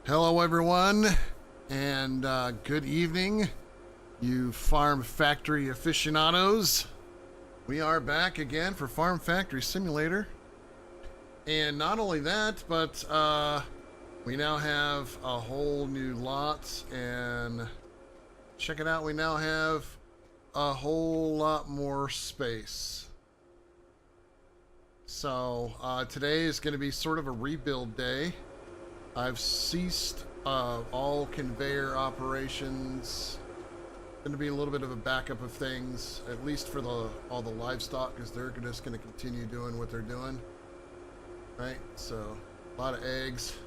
Hello, everyone, and good evening, you Farm Factory aficionados. We are back again for Farm Factory Simulator. And not only that, but we now have a whole new lot, and check it out, we now have a whole lot more space. So today is going to be sort of a rebuild day. I've ceased all conveyor operations. Going to be a little bit of a backup of things, at least for all the livestock, because they're just going to continue doing what they're doing. Right? So, a lot of eggs.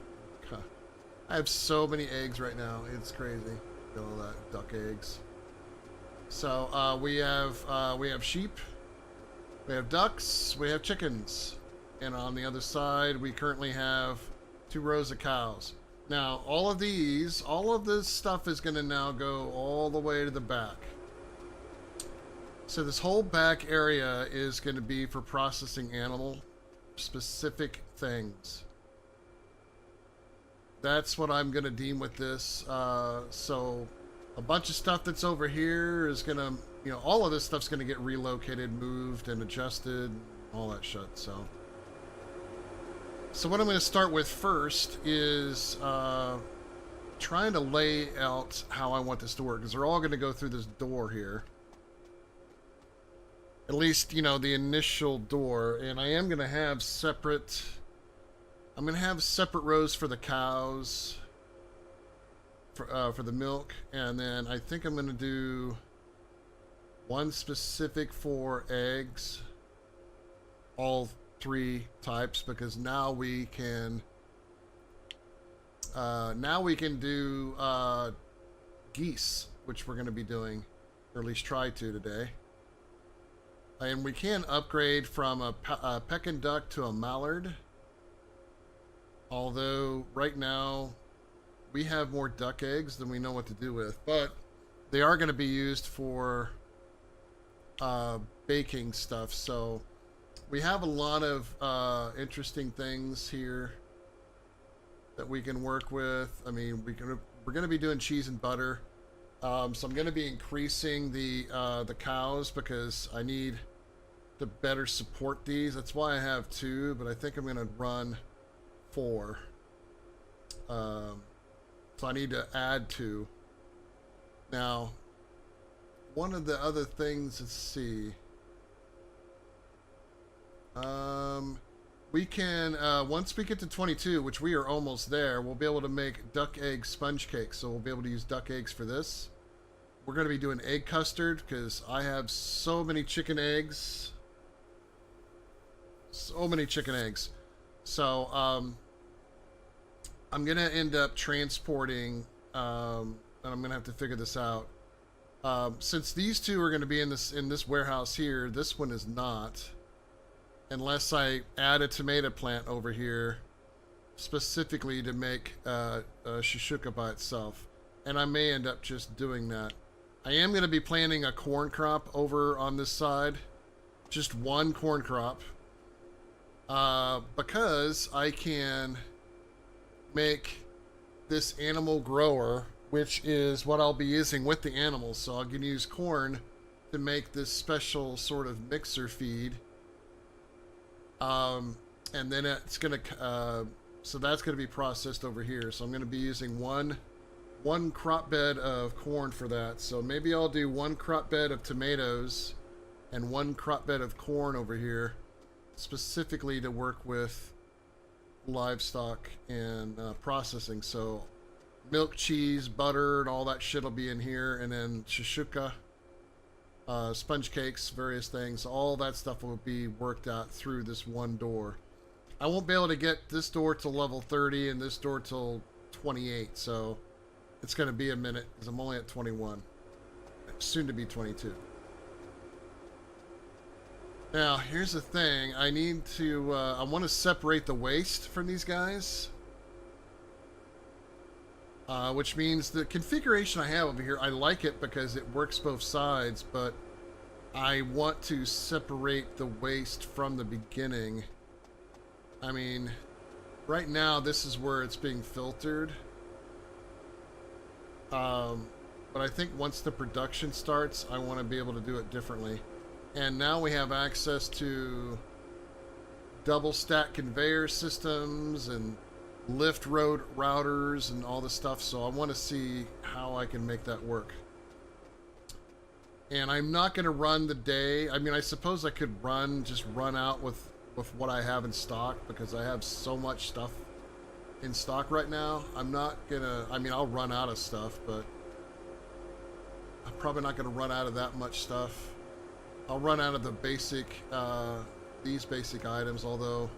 I have so many eggs right now. It's crazy. All that duck eggs. So we have sheep, we have ducks, we have chickens, and on the other side we currently have 2 rows of cows. Now, all of this stuff is going to now go all the way to the back. So this whole back area is going to be for processing animal-specific things. That's what I'm going to deem with this. So a bunch of stuff that's over here is going to, all of this stuff's going to get relocated, moved, and adjusted, all that shit, so... So what I'm going to start with first is trying to lay out how I want this to work, because they're all going to go through this door here. At least, the initial door. And I am going to have separate... I'm going to have separate rows for the cows, for the milk, and then I think I'm going to do one specific for eggs. All 3 types, because now we can do geese, which we're going to be doing, or at least try to today. And we can upgrade from a Pekin duck to a mallard, although right now we have more duck eggs than we know what to do with, but they are going to be used for baking stuff. So we have a lot of interesting things here that we can work with. I mean, we're going to be doing cheese and butter. So I'm going to be increasing the cows, because I need to better support these. That's why I have 2, but I think I'm going to run 4. So I need to add 2. Now, one of the other things, let's see. We can, once we get to 22, which we are almost there, we'll be able to make duck egg sponge cakes. So we'll be able to use duck eggs for this. We're going to be doing egg custard, because I have so many chicken eggs. So many chicken eggs. So, I'm going to end up transporting, and I'm going to have to figure this out. Since these 2 are going to be in this warehouse here, this one is not. Unless I add a tomato plant over here specifically to make shushuka by itself. And I may end up just doing that. I am going to be planting a corn crop over on this side. Just 1 corn crop. Because I can make this animal grower, which is what I'll be using with the animals. So I can use corn to make this special sort of mixer feed. And then it's gonna, so that's gonna be processed over here. So I'm gonna be using one crop bed of corn for that. So maybe I'll do 1 crop bed of tomatoes and 1 crop bed of corn over here, specifically to work with livestock and processing. So milk, cheese, butter, and all that shit will be in here, and then shushuka. Sponge cakes, various things, all that stuff will be worked out through this 1 door. I won't be able to get this door till level 30 and this door till 28, so it's going to be a minute, because I'm only at 21. Soon to be 22. Now, here's the thing. I need to, I want to separate the waste from these guys. Which means the configuration I have over here, I like it because it works both sides, but I want to separate the waste from the beginning. I mean, right now this is where it's being filtered. But I think once the production starts, I want to be able to do it differently. And now we have access to double stack conveyor systems and lift road routers and all this stuff, so I want to see how I can make that work. And I'm not going to run the day. I mean, I suppose I could just run out with what I have in stock, because I have so much stuff in stock right now. I'm not gonna, I mean, I'll run out of stuff, but I'm probably not gonna run out of that much stuff. I'll run out of the basic, these basic items, although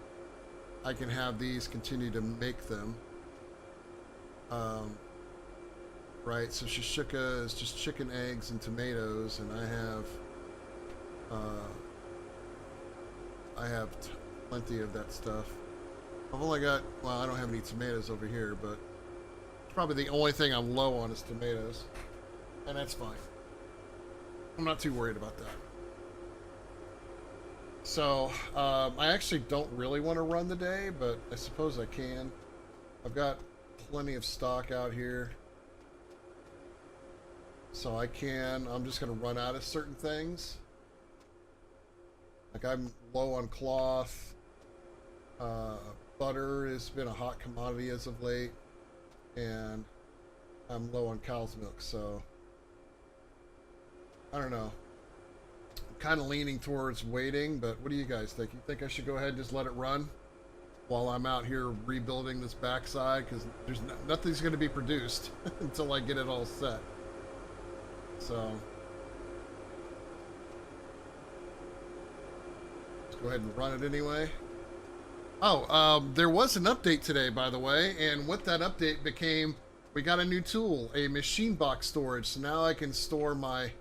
I can have these continue to make them. Right, so Shishuka is just chicken, eggs, and tomatoes, and I have plenty of that stuff. I've only got, well, I don't have any tomatoes over here, but probably the only thing I'm low on is tomatoes, and that's fine. I'm not too worried about that. So, I actually don't really want to run the day, but I suppose I can. I've got plenty of stock out here. So I'm just going to run out of certain things. Like I'm low on cloth. Butter has been a hot commodity as of late. And I'm low on cow's milk, so I don't know. I'm kind of leaning towards waiting, but what do you guys think? You think I should go ahead and just let it run while I'm out here rebuilding this backside? Because there's nothing's going to be produced until I get it all set. So let's go ahead and run it anyway. Oh, there was an update today, by the way, and what that update became, we got a new tool, a machine box storage. So now I can store my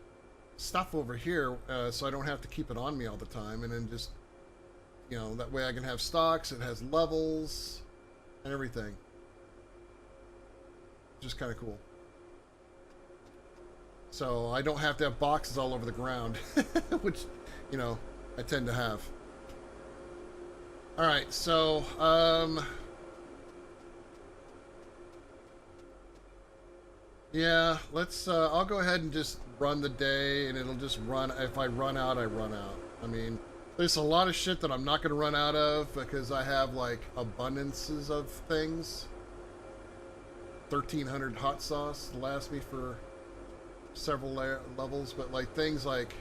stuff over here, so I don't have to keep it on me all the time, and then just, you know, that way I can have stocks. It has levels and everything. Just kind of cool. So I don't have to have boxes all over the ground, which, you know, I tend to have. All right, so yeah, let's I'll go ahead and just run the day, and it'll just run. If I run out, I run out. I mean, there's a lot of shit that I'm not going to run out of because I have like abundances of things. 1,300 hot sauce to last me for several levels, but like things like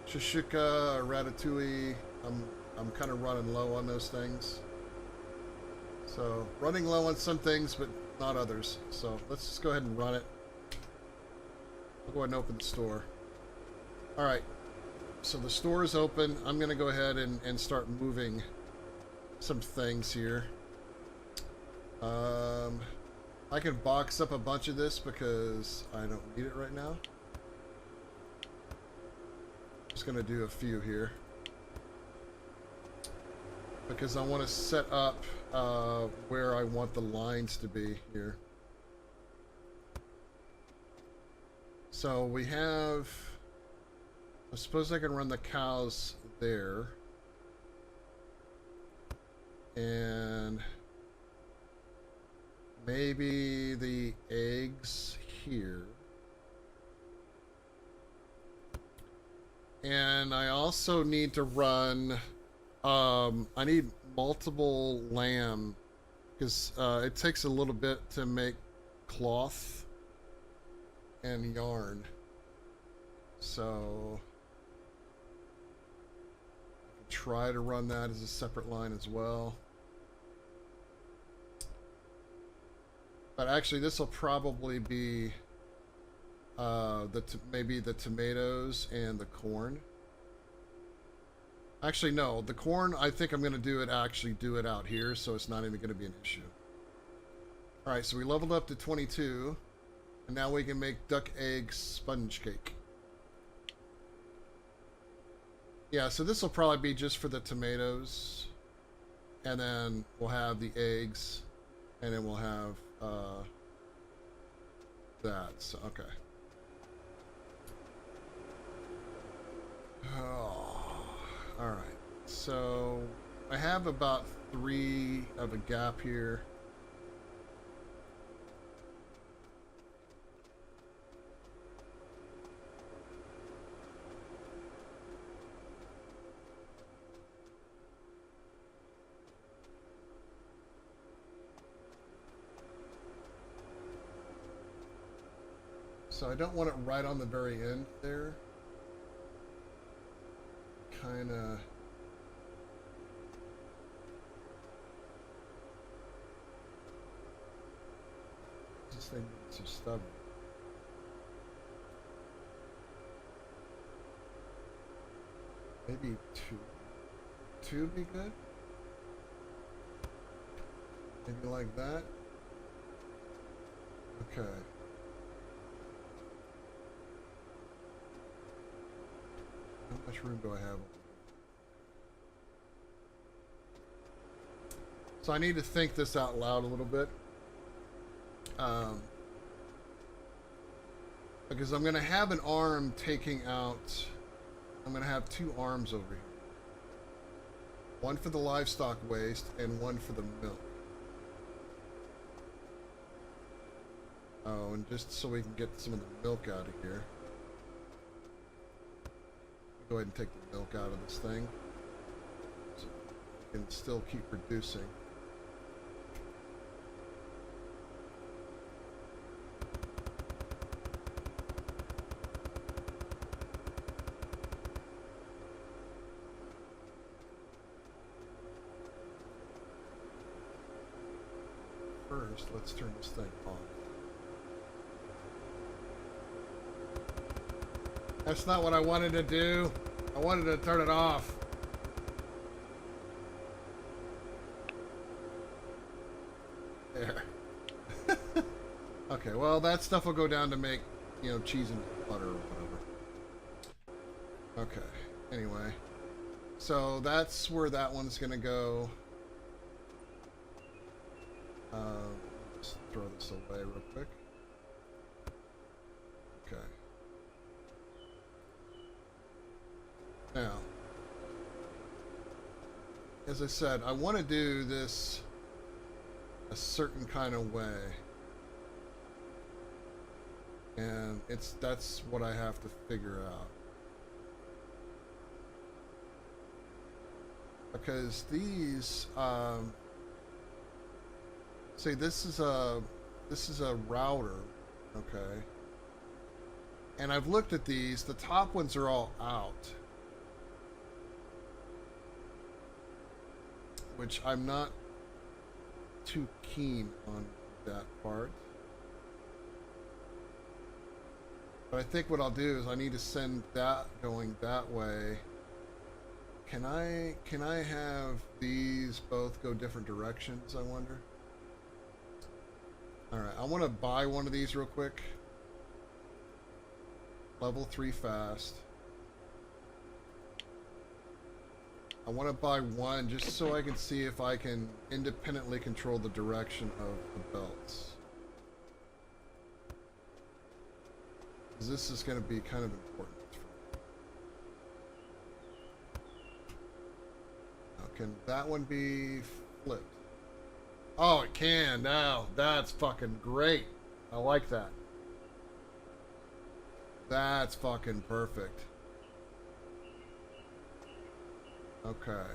Shishuka or Ratatouille, I'm kind of running low on those things. So running low on some things, but not others. So let's just go ahead and run it. I'll go ahead and open the store. All right. So the store is open. I'm going to go ahead and start moving some things here. I can box up a bunch of this because I don't need it right now. Just going to do a few here because I want to set up where I want the lines to be here. So we have, I suppose I can run the cows there, and maybe the eggs here. And I also need to run, I need multiple lamb because it takes a little bit to make cloth and yarn. So I can try to run that as a separate line as well. But actually, this will probably be maybe the tomatoes and the corn. Actually, no, the corn, I think I'm going to do it out here, so it's not even going to be an issue. All right, so we leveled up to 22, and now we can make duck egg sponge cake. Yeah, so this will probably be just for the tomatoes, and then we'll have the eggs, and then we'll have that. So, okay. Oh, all right. So I have about 3 of a gap here. So I don't want it right on the very end there. Kind of. This thing is so stubborn. Maybe two. Two would be good. Maybe like that. Okay. How much room do I have? So I need to think this out loud a little bit. Because I'm going to have an arm taking out... I'm going to have two arms over here. One for the livestock waste and one for the milk. Oh, and just so we can get some of the milk out of here. Go ahead and take the milk out of this thing. So we can still keep producing. First, let's turn this thing on. That's not what I wanted to do. I wanted to turn it off. There. Okay, well, that stuff will go down to make, you know, cheese and butter or whatever. Okay, anyway. So that's where that one's gonna go. Just throw this away real quick. Okay. Now, as I said, I want to do this a certain kind of way. And that's what I have to figure out. Because these, see, this is a router, okay? And I've looked at these. The top ones are all out, which I'm not too keen on that part. But I think what I'll do is I need to send that going that way. Can I have these both go different directions, I wonder? Alright, I want to buy one of these real quick. Level 3 fast. I want to buy one just so I can see if I can independently control the direction of the belts. Because this is going to be kind of important. Now, can that one be flipped? Oh, it can now. That's fucking great. I like that. That's fucking perfect. Okay.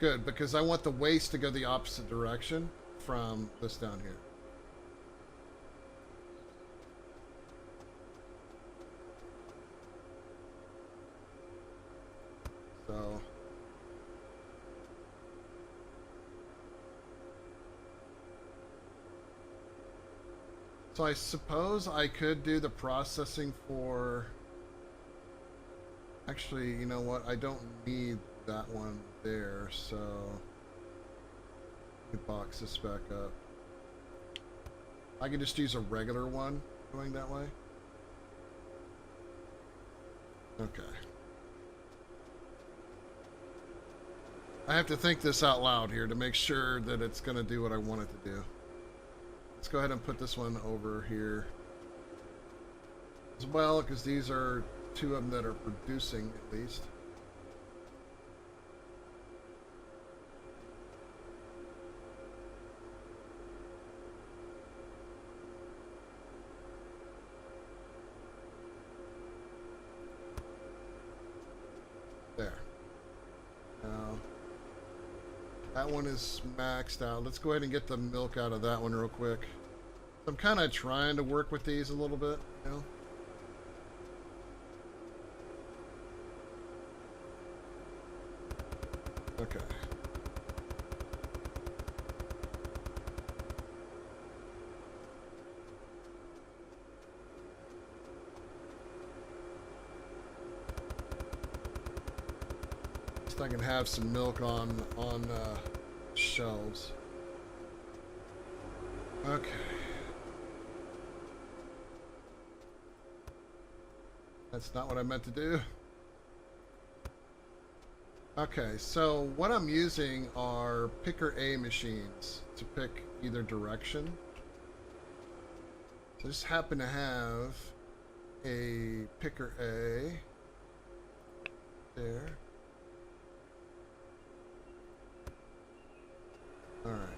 Good, because I want the waste to go the opposite direction from this down here. So... So I suppose I could do the processing for... Actually, you know what? I don't need that one there, so... Let me box this back up. I can just use a regular one going that way. Okay. I have to think this out loud here to make sure that it's going to do what I want it to do. Let's go ahead and put this one over here as well, because these are two of them that are producing at least. There. Now, that one is maxed out. Let's go ahead and get the milk out of that one real quick. I'm kind of trying to work with these a little bit, you know. Okay. I can have some milk on shelves. Okay. That's not what I meant to do. Okay, so what I'm using are picker A machines to pick either direction. So I just happen to have a picker A there. Alright.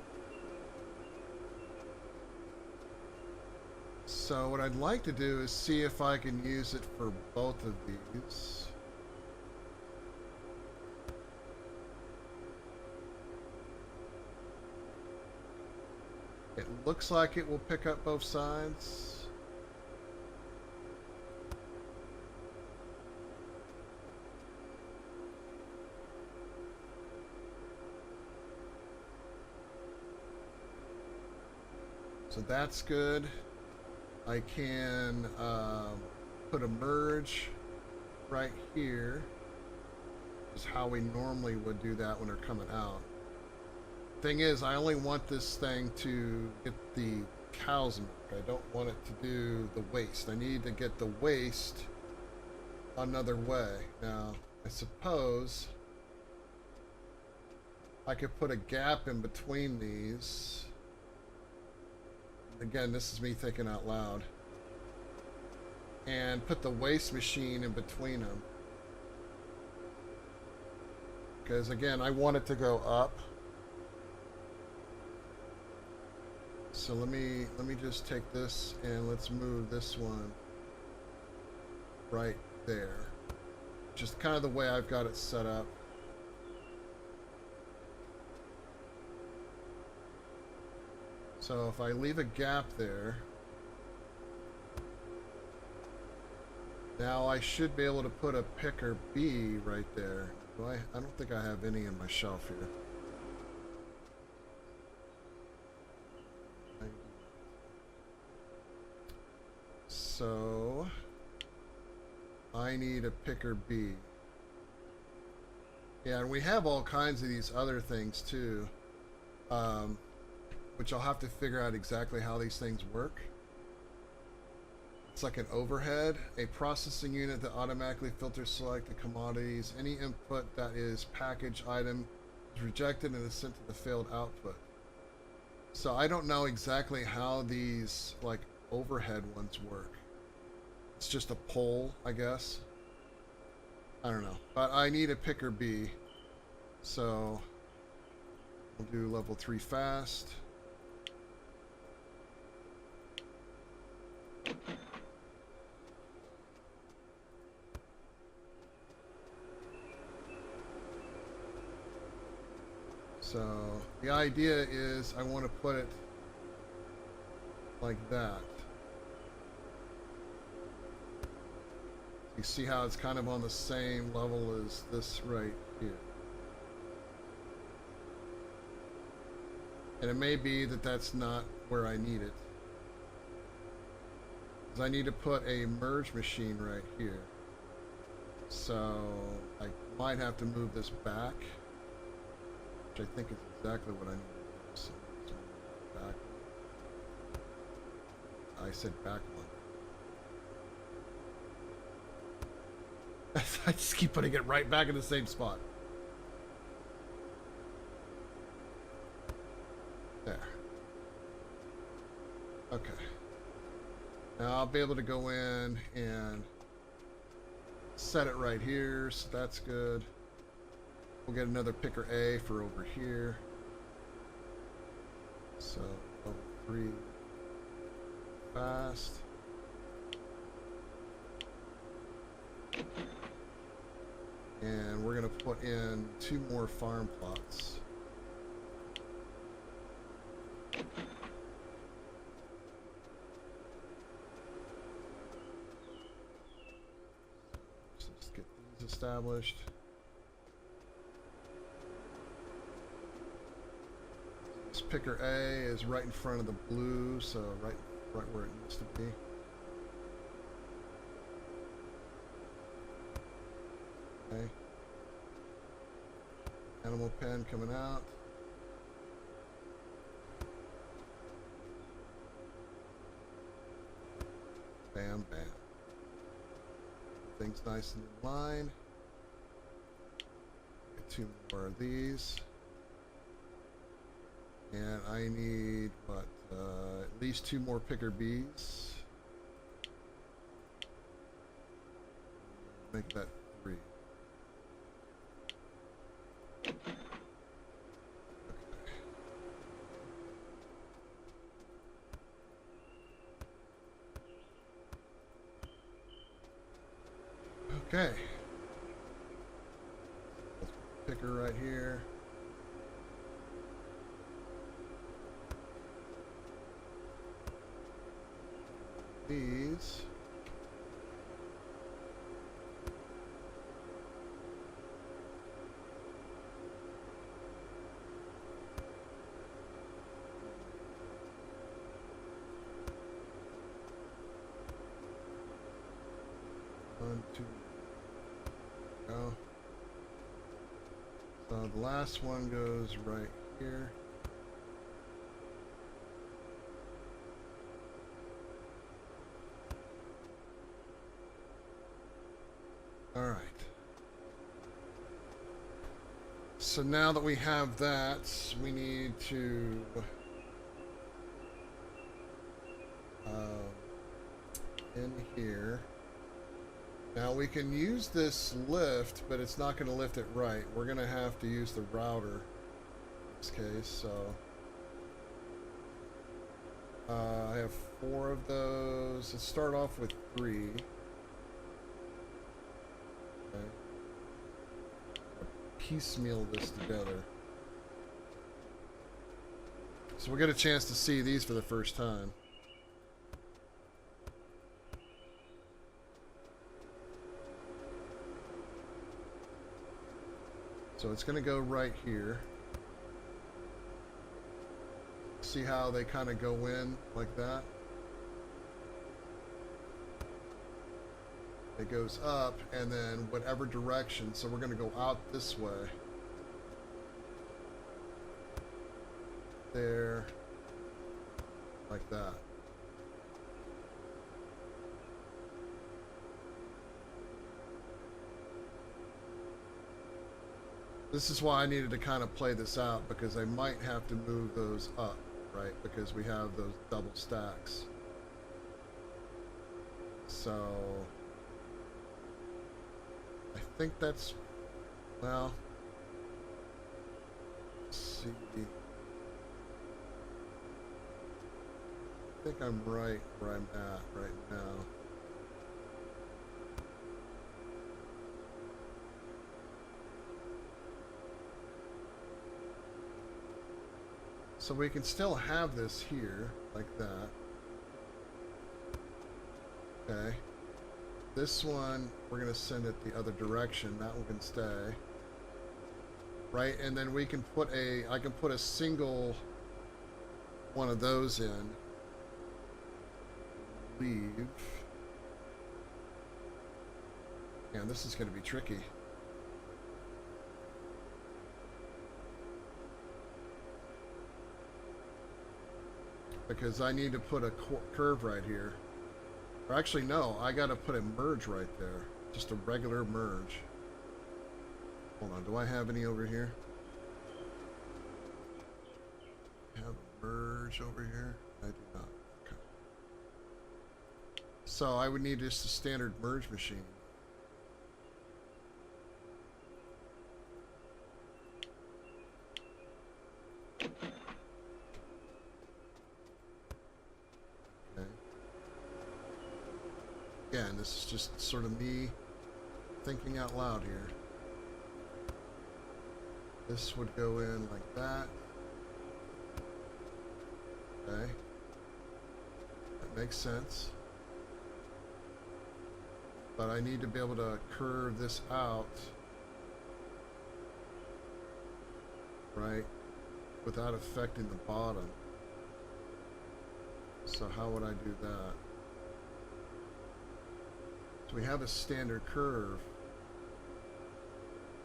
So what I'd like to do is see if I can use it for both of these. It looks like it will pick up both sides. So that's good. I can put a merge right here. Is how we normally would do that when they're coming out. Thing is, I only want this thing to get the cow's milk. I don't want it to do the waste. I need to get the waste another way. Now, I suppose I could put a gap in between these. Again, this is me thinking out loud. And put the waste machine in between them. Because again, I want it to go up. So let me just take this and let's move this one right there. Just kind of the way I've got it set up. So if I leave a gap there, now I should be able to put a picker B right there. I don't think I have any in my shelf here. So I need a picker B. Yeah, and we have all kinds of these other things too. Which I'll have to figure out exactly how these things work. It's like an overhead, a processing unit that automatically filters select the commodities. Any input that is package item is rejected and is sent to the failed output. So I don't know exactly how these like overhead ones work. It's just a pole, I guess. I don't know. But I need a picker B. So we'll do level 3 fast. So the idea is I want to put it like that. You see how it's kind of on the same level as this right here. And it may be that that's not where I need it. Because I need to put a merge machine right here. So I might have to move this back. Which I think is exactly what I need to do. So back. I said back one. I just keep putting it right back in the same spot. There. Okay. Now I'll be able to go in and set it right here, so that's good. We'll get another picker A for over here. So level 3 fast. And we're going to put in 2 more farm plots. established. This picker A is right in front of the blue, so right where it needs to be. Okay. Animal pen coming out. Bam, bam. Things nice and in line. Get 2 more of these. And I need, what, at least 2 more picker Bs. Make that 3. Okay. Let's put the picker right here. These. One, two. Go. So the last one goes right here. All right. So now that we have that, we need to in here. Now we can use this lift, but it's not going to lift it right. We're going to have to use the router in this case. So I have 4 of those. Let's start off with 3. Okay. Piecemeal this together. So we'll get a chance to see these for the first time. So it's going to go right here. See how they kind of go in like that? It goes up and then whatever direction. So we're going to go out this way. There. Like that. This is why I needed to kind of play this out, because I might have to move those up, right? Because we have those double stacks. So I think that's, well, let's see. I think I'm right where I'm at right now. So we can still have this here, like that. Okay. This one, we're going to send it the other direction. That one can stay. Right? And then we can put I can put a single one of those in. Leave. Man, this is going to be tricky. Because I need to put a curve right here. Or actually, no, I got to put a merge right there. Just a regular merge. Hold on, do I have any over here? Have a merge over here? I do not. Okay. So I would need just a standard merge machine. Again, this is just sort of me thinking out loud here. This would go in like that. Okay. That makes sense. but I need to be able to curve this out, right, without affecting the bottom. So how would I do that? So we have a standard curve.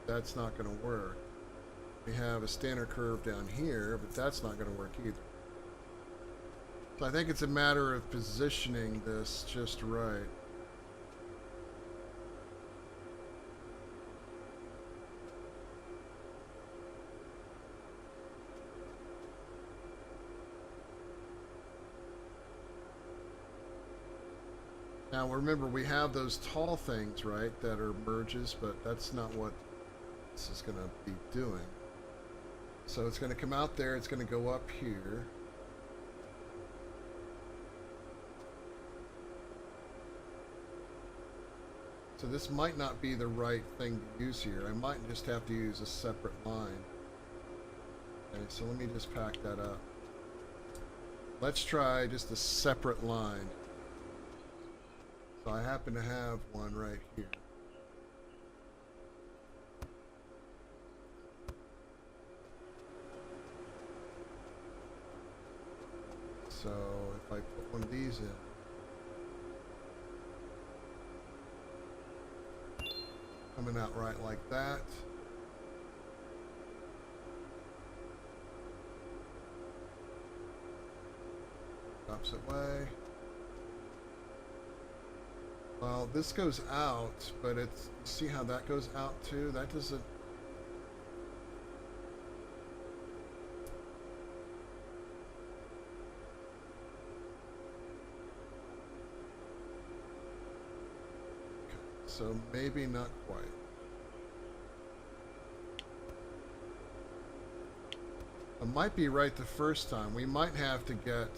That's not going to work. We have a standard curve down here, but that's not going to work either. So I think it's a matter of positioning this just right. Now remember, we have those tall things, right, that are merges, but that's not what this is going to be doing. So it's going to come out there, it's going to go up here. So this might not be the right thing to use here. I might just have to use a separate line. Okay, so let me just pack that up. Let's try just a separate line. So I happen to have one right here. So if I put one of these in, coming out right like that. Opposite way. Well, this goes out, but it's, see how that goes out too? That doesn't... Okay, so maybe not quite. I might be right the first time. We might have to get...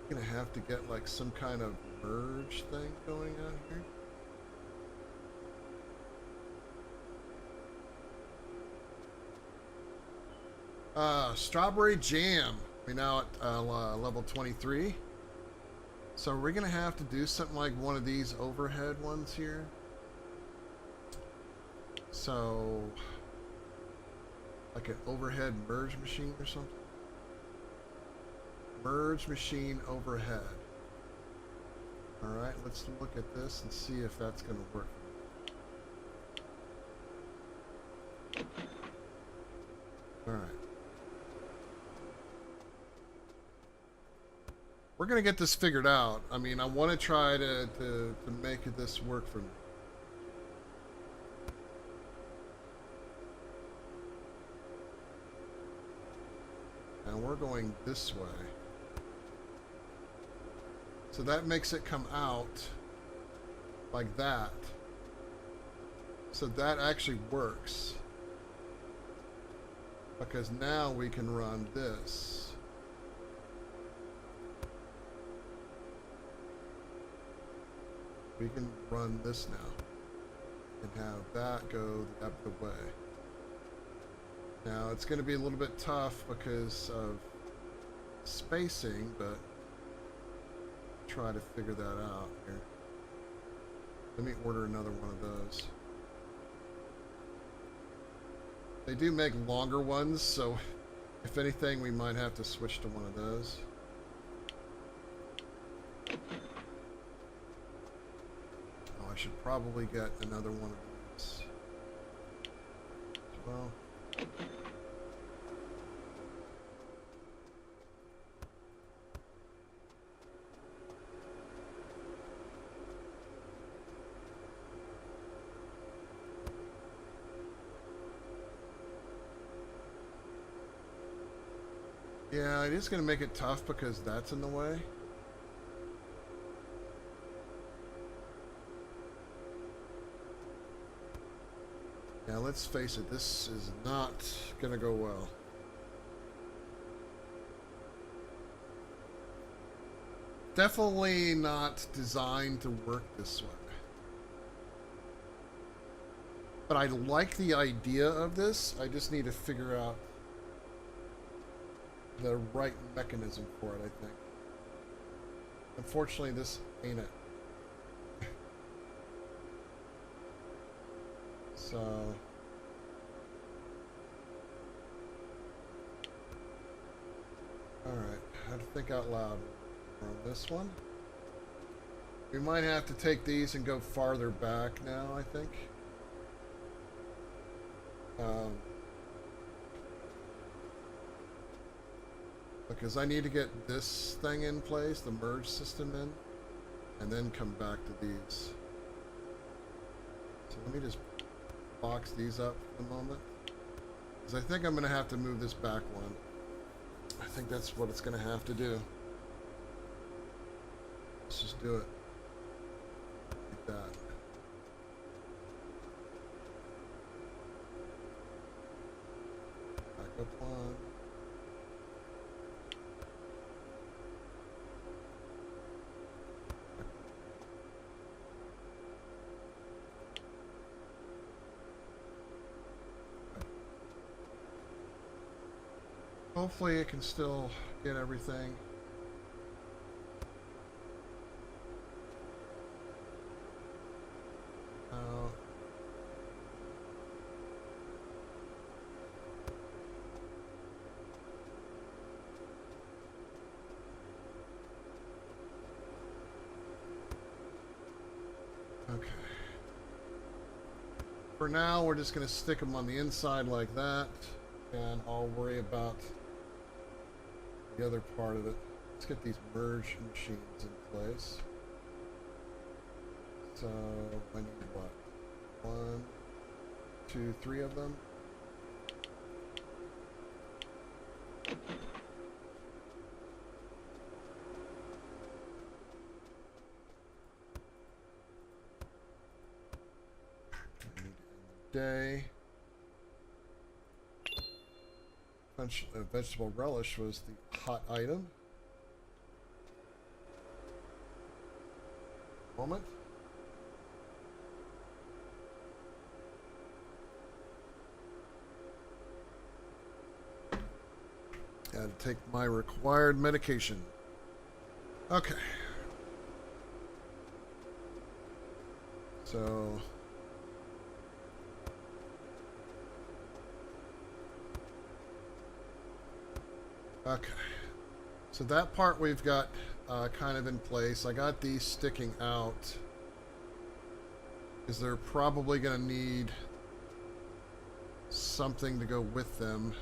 Gonna have to get like some kind of merge thing going on here. Strawberry jam. We're now at level 23. So we're gonna have to do something like one of these overhead ones here. So like an overhead merge machine or something. Merge machine overhead. Alright, let's look at this and see if that's going to work. Alright. We're going to get this figured out. I mean, I want to try to make this work for me. And we're going this way. So that makes it come out like that. So that actually works. Because now we can run this. We can run this now. And have that go the other way. Now it's going to be a little bit tough because of spacing, but try to figure that out here. Let me order another one of those. They do make longer ones, so if anything, we might have to switch to one of those. Oh, I should probably get another one of these as well. Yeah, it is going to make it tough because that's in the way. Now let's face it, this is not going to go well. Definitely not designed to work this way. But I like the idea of this. I just need to figure out the right mechanism for it, I think. Unfortunately, this ain't it. So alright, I have to think out loud on this one. We might have to take these and go farther back now, I think. Because I need to get this thing in place, the merge system in, and then come back to these. So let me just box these up for the moment. Because I think I'm going to have to move this back one. I think that's what it's going to have to do. Let's just do it. Like that. Back up one. Hopefully it can still get everything. Okay. For now, we're just going to stick them on the inside like that, and I'll worry about the other part of it. Let's get these merge machines in place. So I need what? 1, 2, 3 of them. I need to end the day. Vegetable relish was the hot item. Moment. Gotta take my required medication. Okay. So okay, so that part we've got kind of in place. I got these sticking out because they're probably going to need something to go with them.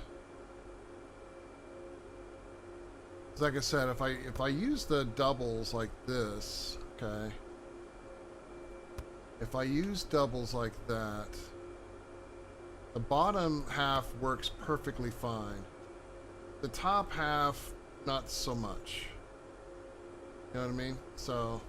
Like I said, if I use the doubles like this, okay, if I use doubles like that, the bottom half works perfectly fine. The top half, not so much. You know what I mean? So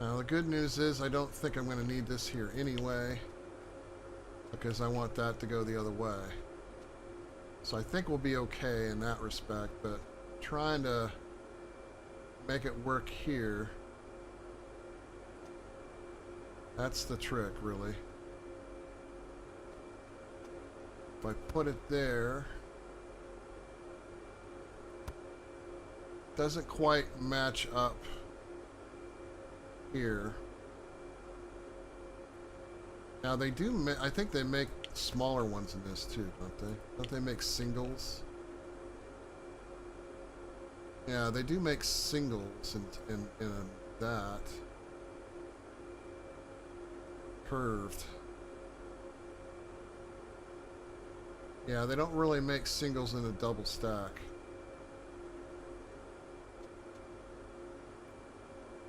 now the good news is I don't think I'm going to need this here anyway, because I want that to go the other way. So I think we'll be okay in that respect, but trying to make it work here, that's the trick, really. If I put it there, doesn't quite match up here. Now they do, I think they make smaller ones in this too, don't they? Don't they make singles? Yeah, they do make singles in that. Curved. Yeah, they don't really make singles in a double stack.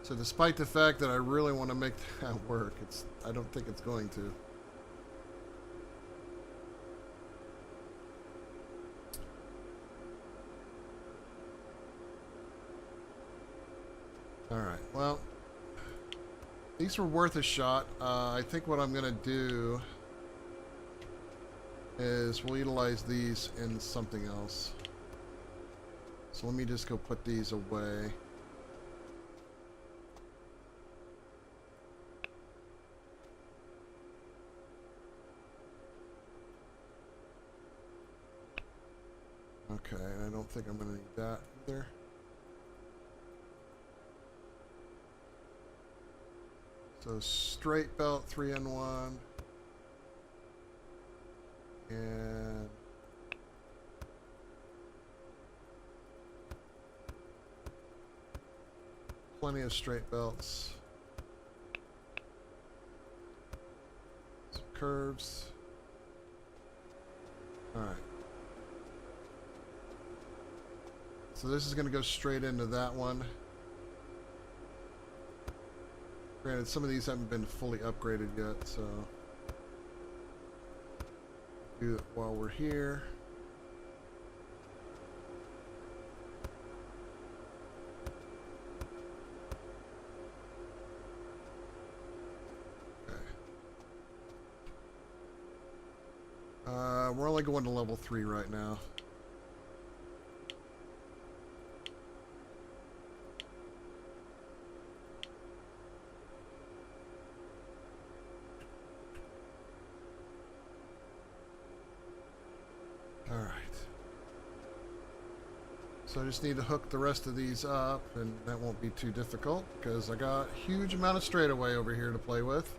So despite the fact that I really want to make that work, I don't think it's going to. Alright, well, these were worth a shot. I think what I'm going to do is we'll utilize these in something else. So let me just go put these away. Okay, I don't think I'm going to need that either. So straight belt 3N1 and plenty of straight belts. Some curves. All right. So this is going to go straight into that one. Granted, some of these haven't been fully upgraded yet, so do it while we're here. Okay. We're only going to level 3 right now. Alright. So I just need to hook the rest of these up, and that won't be too difficult, because I got a huge amount of straightaway over here to play with.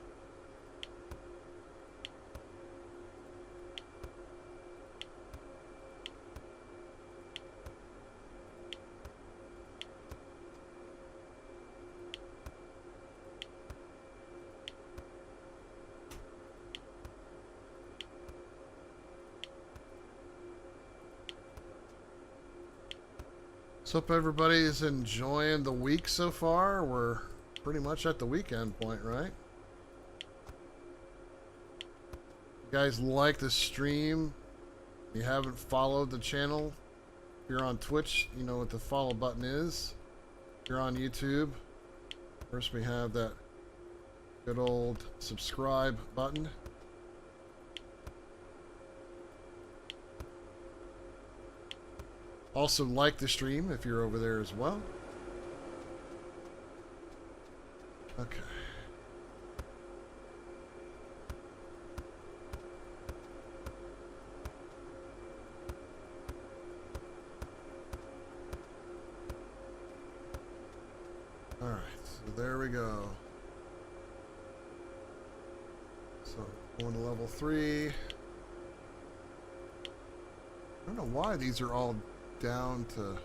So hope everybody is enjoying the week so far. We're pretty much at the weekend point, right? You guys like the stream? You haven't followed the channel? If you're on Twitch, you know what the follow button is. If you're on YouTube, first we have that good old subscribe button. Also like the stream if you're over there as well. Okay. Alright, so there we go. So, going to level 3. I don't know why these are all down to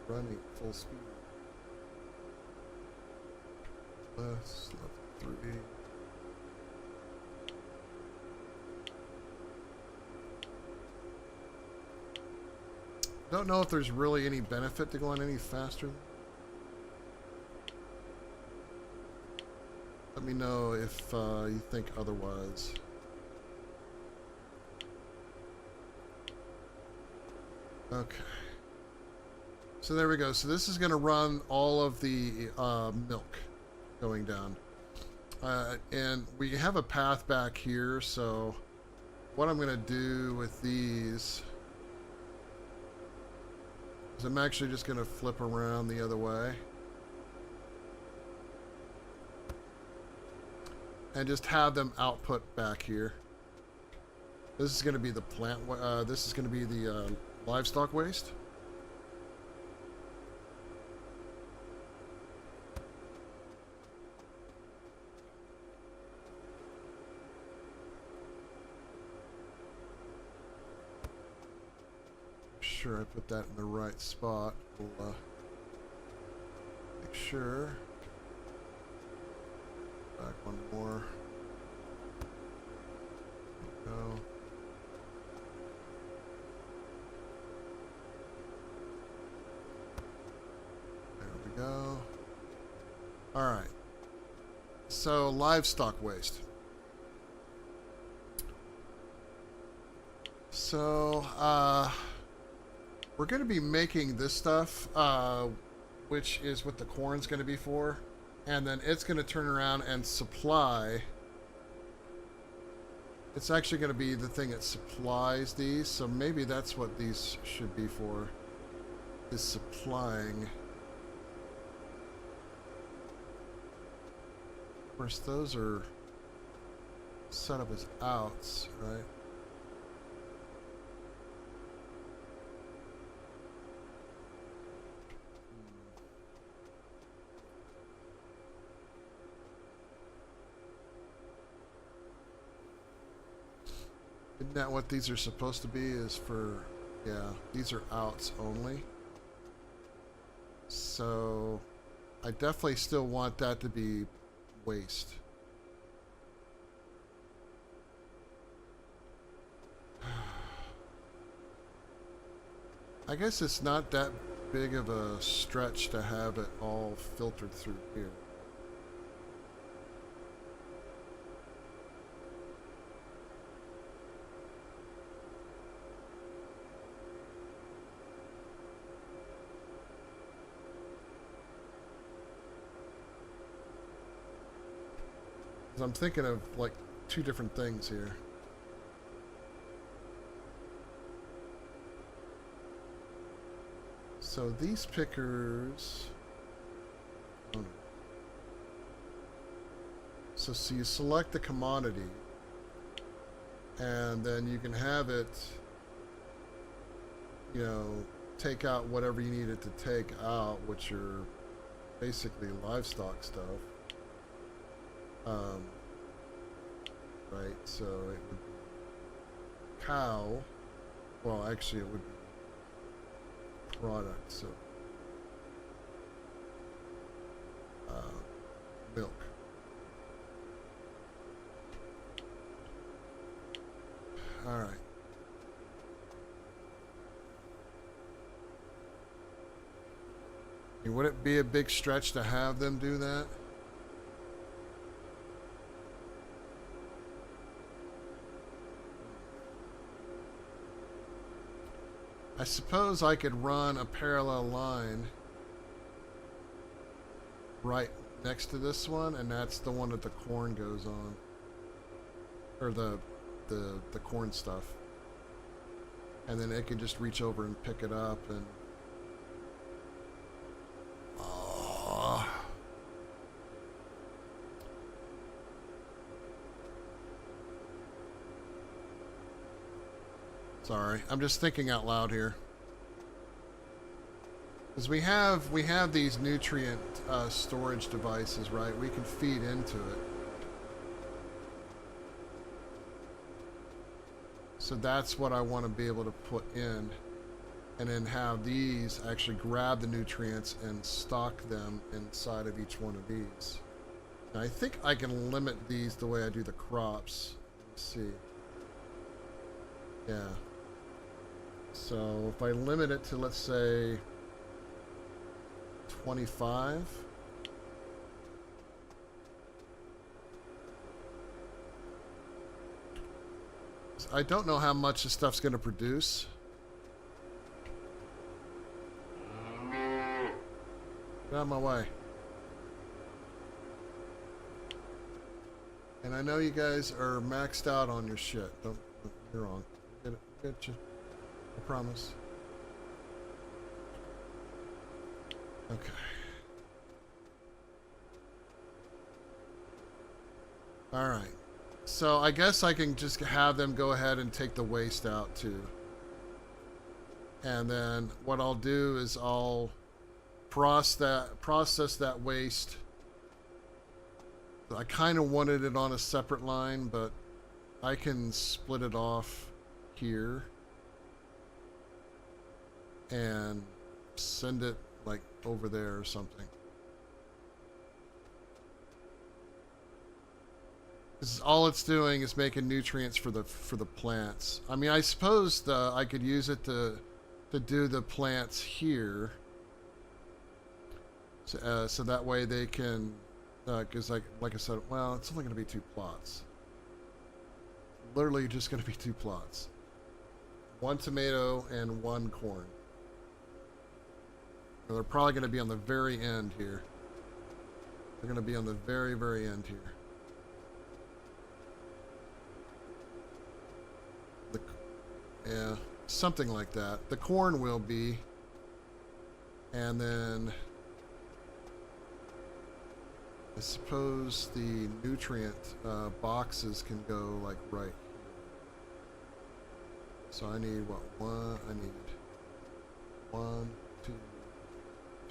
running full speed. Less, level 3. Don't know if there's really any benefit to going any faster. Let me know if you think otherwise. Okay. So there we go. So this is going to run all of the milk going down. And we have a path back here, so what I'm going to do with these is I'm actually just going to flip around the other way. And just have them output back here. This is going to be the plant, this is going to be the livestock waste. Sure I put that in the right spot. We'll make sure. Back one more. There we go. Go. All right. So livestock waste. So we're going to be making this stuff, which is what the corn's going to be for, and then it's going to turn around and supply. It's actually going to be the thing that supplies these, so maybe that's what these should be for, is supplying. Of course, those are set up as outs, right? Isn't that what these are supposed to be? Is for, yeah, these are outs only. So I definitely still want that to be waste. I guess it's not that big of a stretch to have it all filtered through here. I'm thinking of like two different things here. So these pickers. Oh no. So you select the commodity, and then you can have it, you know, take out whatever you need it to take out, which are basically livestock stuff. Right, so it would be cow. Well, actually, it would be product. So milk. All right. Would it be a big stretch to have them do that? I suppose I could run a parallel line right next to this one, and that's the one that the corn goes on, or the corn stuff, and then it can just reach over and pick it up and. Sorry, I'm just thinking out loud here. Because we have these nutrient storage devices, right? We can feed into it. So that's what I want to be able to put in. And then have these actually grab the nutrients and stock them inside of each one of these. Now, I think I can limit these the way I do the crops. Let's see. Yeah. So if I limit it to, let's say, 25. I don't know how much this stuff's going to produce. Get out of my way. And I know you guys are maxed out on your shit. Don't get me wrong. Get you. I promise. Okay. Alright. So I guess I can just have them go ahead and take the waste out too. And then what I'll do is I'll process that waste. I kind of wanted it on a separate line, but I can split it off here and send it like over there or something. This is all it's doing is making nutrients for the plants. I mean, I suppose I could use it to do the plants here, so that way they can, because like I said, well, it's only going to be 2 plots. Literally just going to be 2 plots. 1 tomato and 1 corn. And they're probably going to be on the very end here. They're going to be on the very, very end here. Yeah, something like that. The corn will be. And then I suppose the nutrient boxes can go like right. So I need what? I need 1, 2,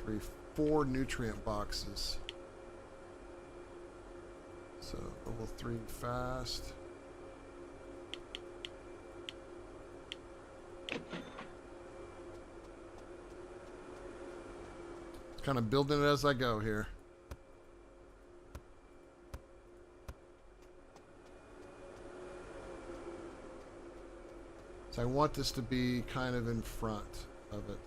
3, 4 nutrient boxes. So level 3 fast. Kind of building it as I go here. So I want this to be kind of in front of it.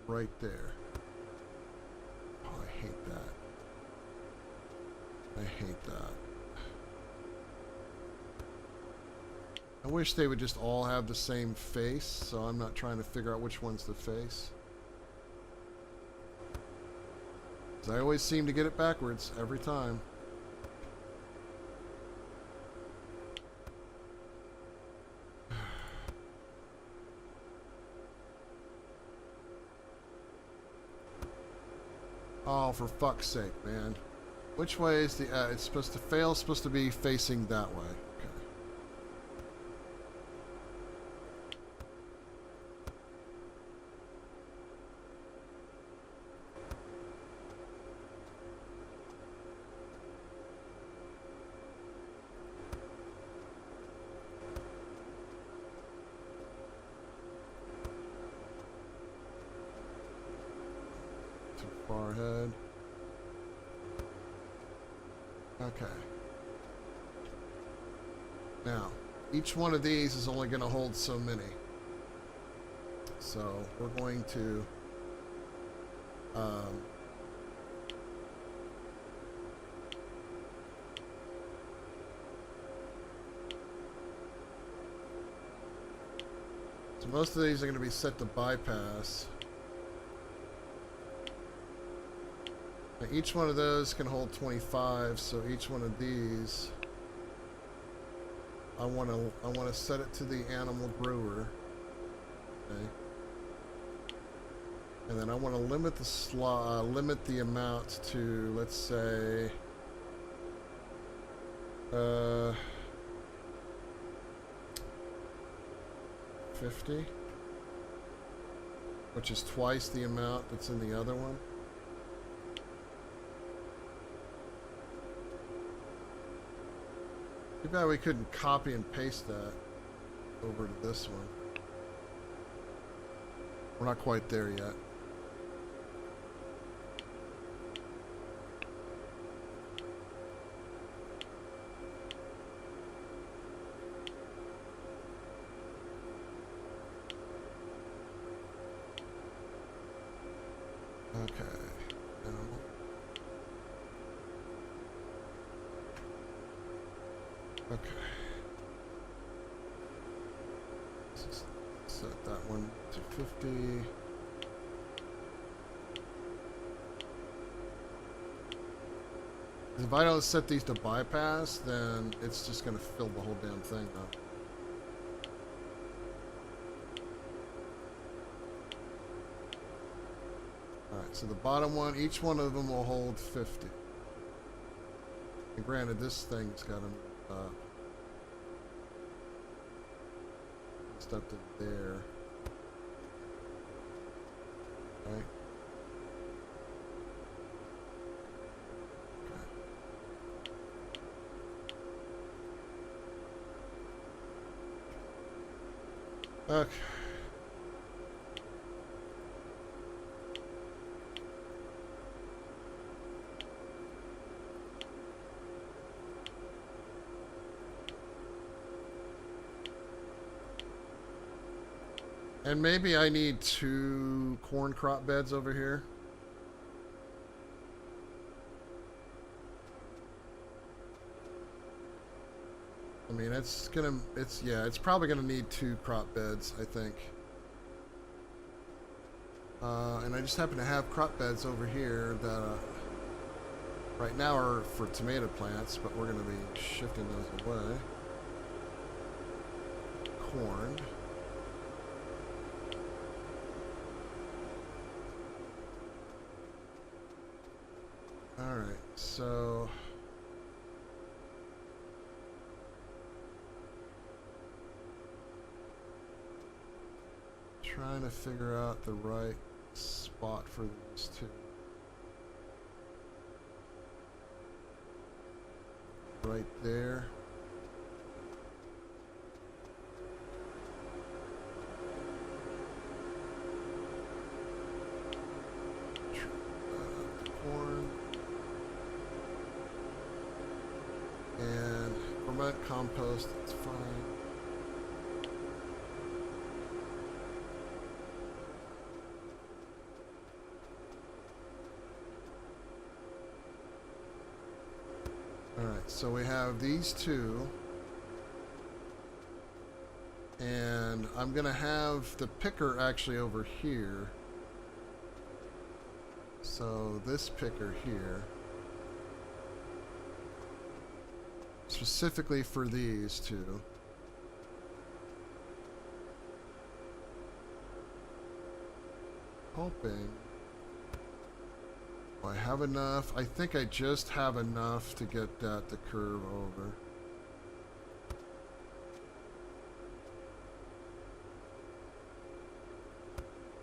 Right there. Oh, I hate that. I hate that. I wish they would just all have the same face, so I'm not trying to figure out which one's the face. 'Cause I always seem to get it backwards every time. Oh, for fuck's sake, man. Which way is the, it's supposed to fail, supposed to be facing that way. Okay. Too far ahead. Okay. Now, each one of these is only going to hold so many. So, we're going to so most of these are going to be set to bypass. Now each one of those can hold 25, so each one of these I want to set it to the animal brewer. Okay. And then I want to limit the limit the amount to, let's say 50, which is twice the amount that's in the other one. Too bad we couldn't copy and paste that over to this one. We're not quite there yet. Okay. Now. Okay. Let's just set that one to 50. If I don't set these to bypass, then it's just going to fill the whole damn thing up. Alright, so the bottom one, each one of them will hold 50. And granted, this thing's got a just up to there. Right. Okay. Okay. And maybe I need 2 corn crop beds over here. I mean, it's probably gonna need 2 crop beds, I think. And I just happen to have crop beds over here that right now are for tomato plants, but we're gonna be shifting those away. Corn. Alright, so... trying to figure out the right spot for these two. Right there. Corn. And ferment compost, it's fine. Alright, so we have these two. And I'm going to have the picker actually over here. So this picker here. Specifically for these two. Hoping. Do I have enough? I think I just have enough to get that to curve over.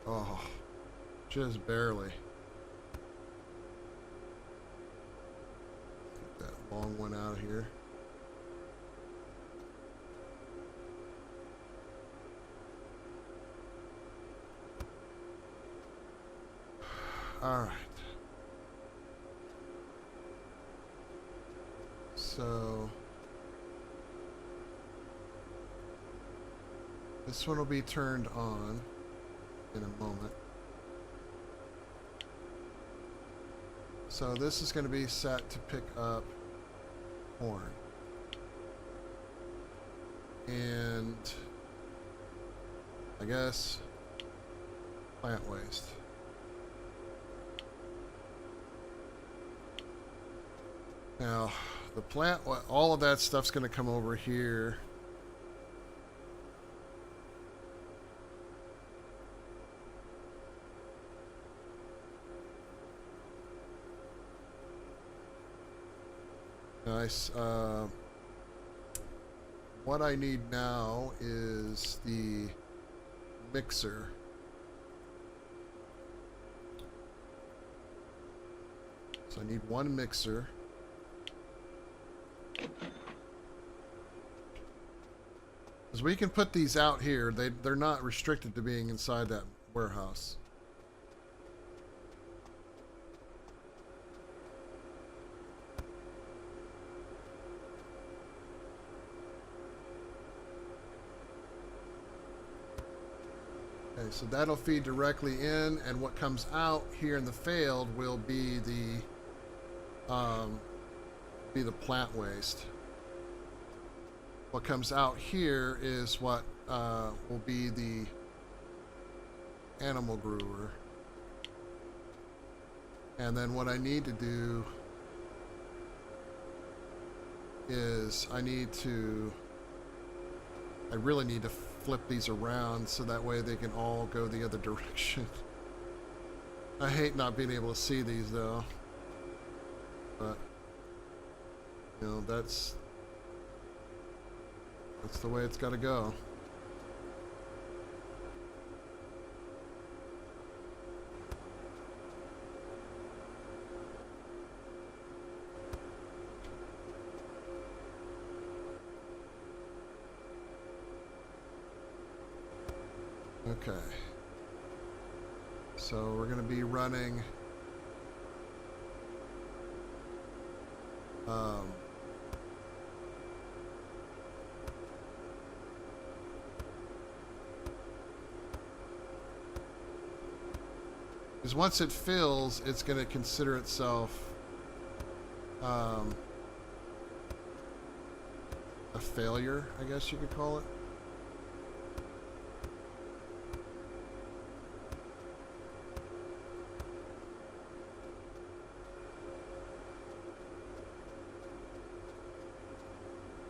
Oh, just barely. Get that long one out of here. All right. So this one will be turned on in a moment. So this is going to be set to pick up corn. And I guess plant waste. Now, the plant, all of that stuff's going to come over here. Nice. What I need now is the mixer. So I need one mixer. Because we can put these out here. They're not restricted to being inside that warehouse. Okay, so that'll feed directly in, and what comes out here in the failed will be the plant waste. What comes out here is what will be the animal brewer. And then what I need to do is I really need to flip these around so that way they can all go the other direction. I hate not being able to see these though. But, you know, that's the way it's got to go. Okay. So we're going to be running because once it fills, it's going to consider itself a failure, I guess you could call it.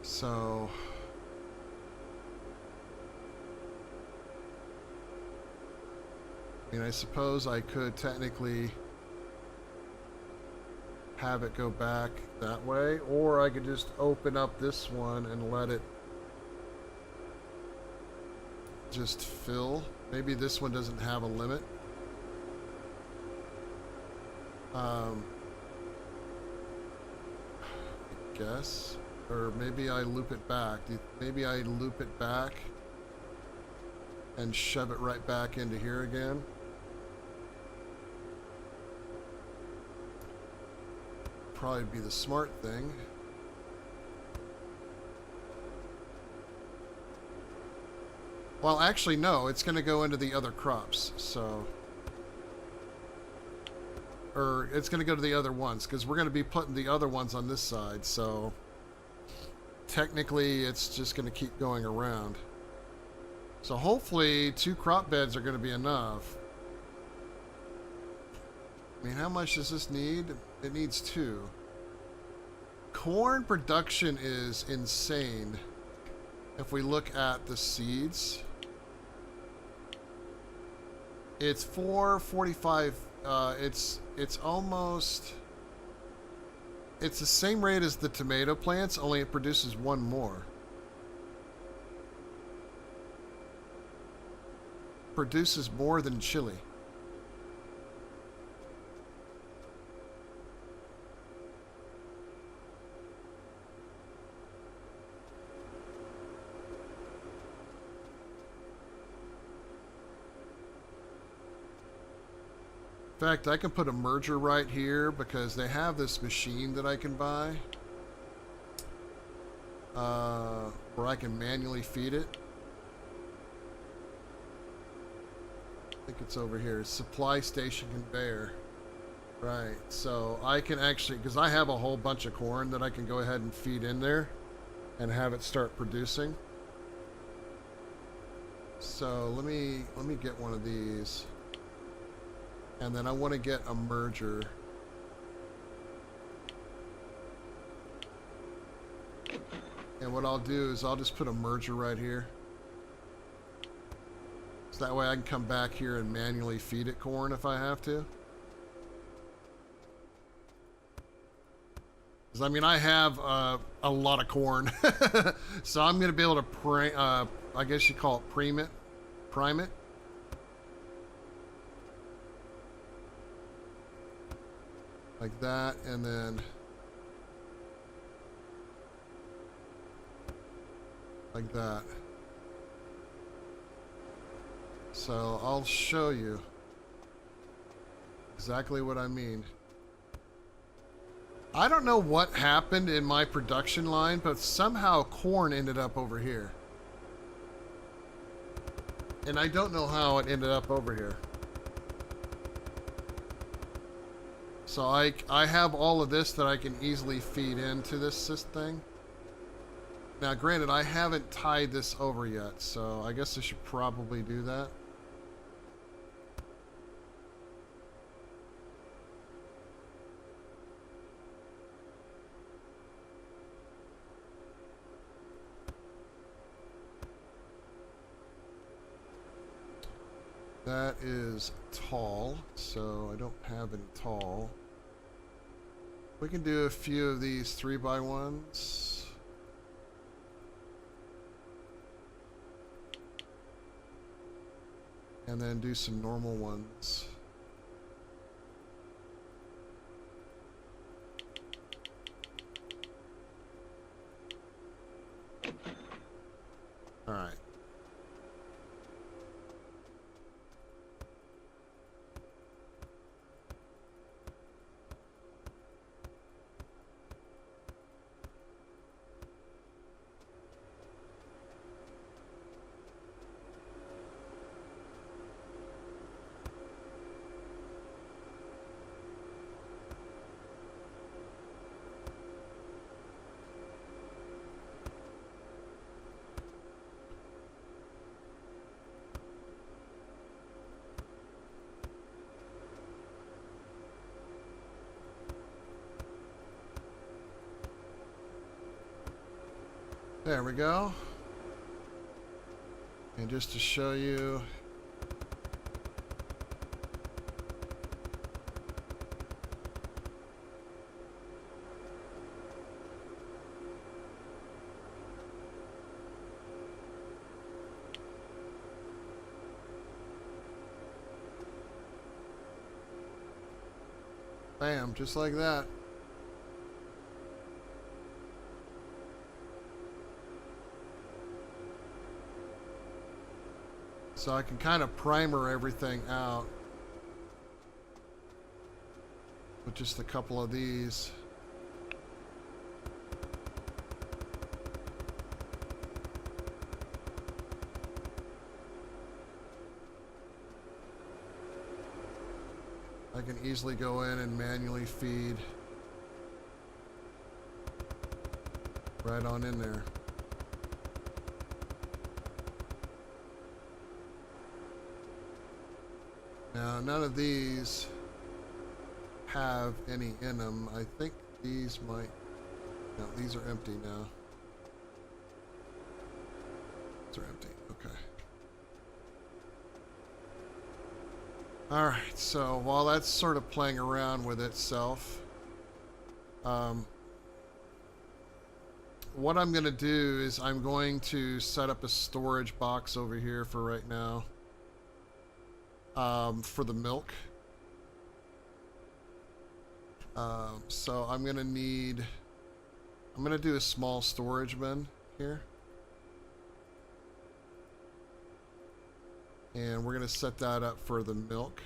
So I mean, I suppose I could technically have it go back that way, or I could just open up this one and let it just fill. Maybe this one doesn't have a limit. I guess. Or maybe I loop it back. Maybe I loop it back and shove it right back into here again. Probably be the smart thing. Well, actually, no. It's going to go into the other crops, so... Or it's going to go to the other ones, because we're going to be putting the other ones on this side, so... Technically, it's just going to keep going around. So hopefully, 2 crop beds are going to be enough. I mean, how much does this need? It needs 2. Corn production is insane. If we look at the seeds, it's 445. It's almost. It's the same rate as the tomato plants, only it produces 1 more. Produces more than chili. In fact, I can put a merger right here because they have this machine that I can buy where I can manually feed it. I think it's over here. Supply station conveyor. Right, so I can actually, because I have a whole bunch of corn that I can go ahead and feed in there and have it start producing. So let me get one of these. And then I want to get a merger. And what I'll do is I'll just put a merger right here. So that way I can come back here and manually feed it corn if I have to. Because I mean, I have a lot of corn. So I'm going to be able to, I guess you call it prime it. Like that, and then like that. So I'll show you exactly what I mean. I don't know what happened in my production line, but somehow corn ended up over here. And I don't know how it ended up over here. So I have all of this that I can easily feed into this thing. Now, granted, I haven't tied this over yet, so I guess I should probably do that. That is tall, so I don't have any tall. We can do a few of these 3x1s. And then do some normal ones. All right. There we go. And just to show you, Bam, just like that. So I can kind of primer everything out with just a couple of these. I can easily go in and manually feed right on in there. Now, none of these have any in them. I think these might... No, these are empty now. These are empty. Okay. Alright, so while that's sort of playing around with itself, what I'm going to do is I'm going to set up a storage box over here for right now. For the milk. So I'm going to do a small storage bin here. And we're going to set that up for the milk.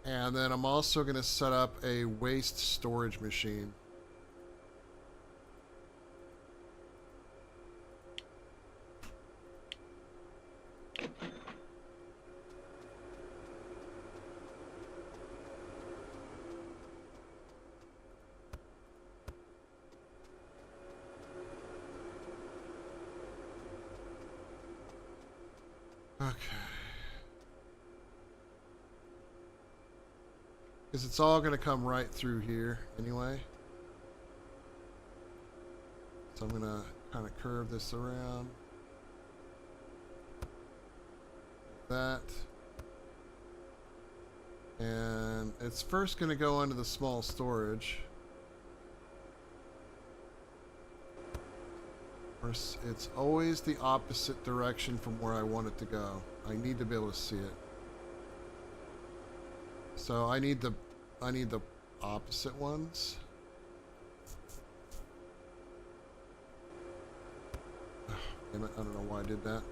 And then I'm also going to set up a waste storage machine. Okay. Because it's all going to come right through here anyway. So I'm going to kind of curve this around. That. And it's first going to go into the small storage. It's always the opposite direction from where I want it to go. I need to be able to see it. So I need the opposite ones. Damn it, I don't know why I did that.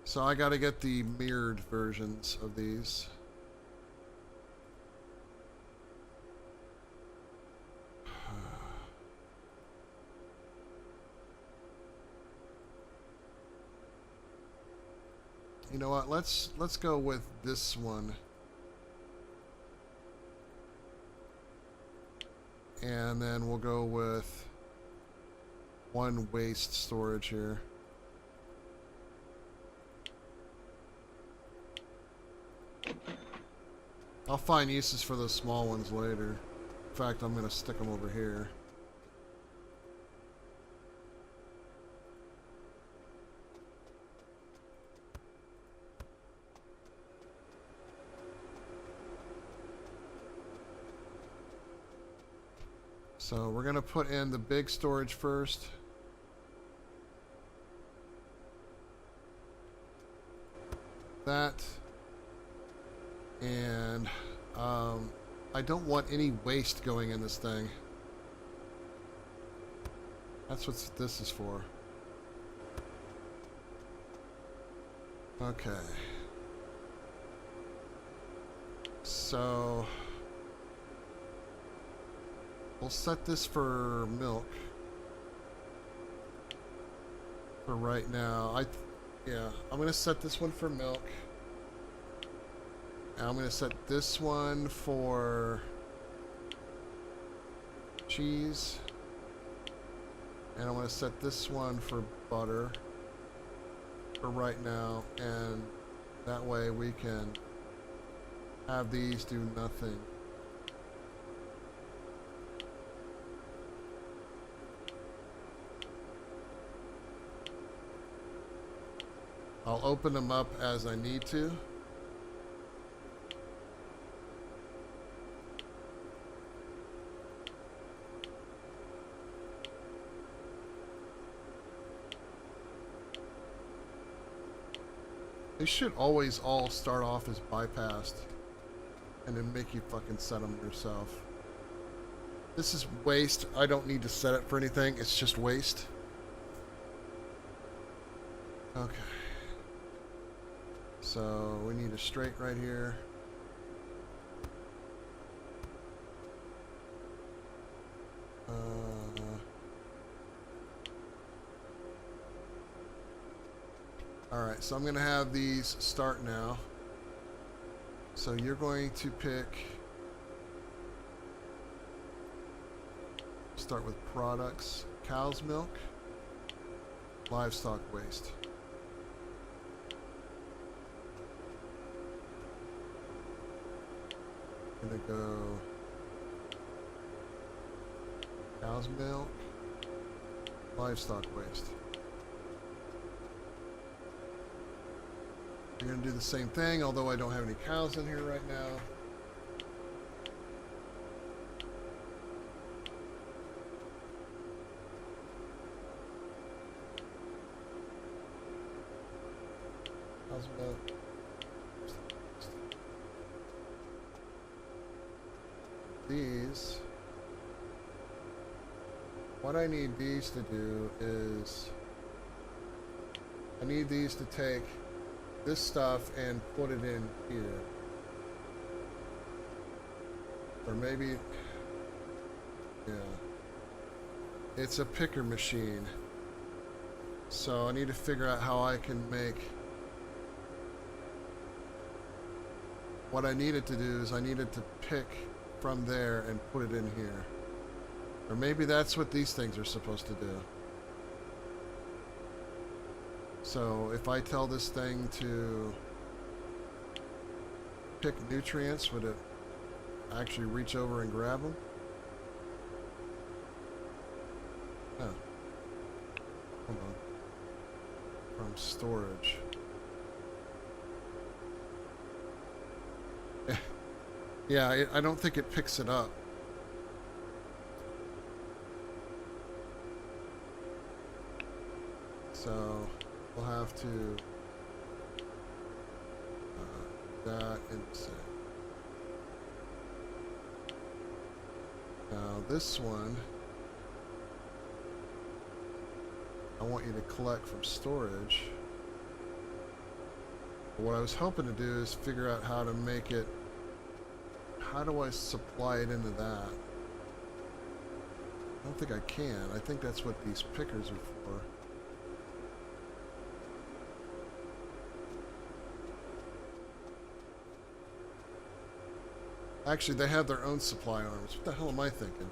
So I got to get the mirrored versions of these. You know what? Let's go with this one. And then we'll go with one waste storage here. I'll find uses for those small ones later. In fact, I'm going to stick them over here. So we're going to put in the big storage first. That. And I don't want any waste going in this thing. That's what this is for. Okay. So we'll set this for milk for right now. I'm going to set this one for milk. And I'm going to set this one for cheese. And I'm going to set this one for butter for right now. And that way we can have these do nothing. I'll open them up as I need to. They should always all start off as bypassed. and then make you fucking set them yourself. This is waste. I don't need to set it for anything. It's just waste. Okay. So we need a straight right here. Alright, so I'm going to have these start now. So you're going to pick... Start with products. Cow's milk. Livestock waste. I'm going to go... Cow's milk. Livestock waste. You're going to do the same thing, although I don't have any cows in here right now. Cow's milk. These. What I need these to do is... I need these to take this stuff and put it in here. Or maybe... Yeah. It's a picker machine. So I need to figure out how I can make... What I needed to do is I needed to pick from there and put it in here. Or maybe that's what these things are supposed to do. So if I tell this thing to pick nutrients, would it actually reach over and grab them? No. Hold on. From storage. Yeah, I don't think it picks it up. So we'll have to that and set. Now this one I want you to collect from storage. But what I was hoping to do is figure out how to make it. How do I supply it into that? I don't think I can. I think that's what these pickers are for. Actually, they have their own supply arms. What the hell am I thinking?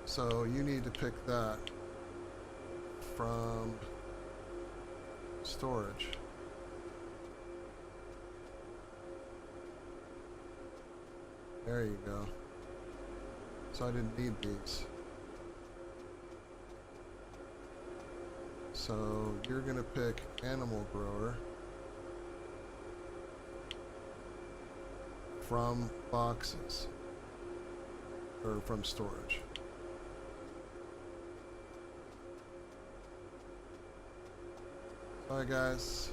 So you need to pick that from storage. There you go. So I didn't need these. So you're gonna pick animal grower from boxes or from storage. Hi guys.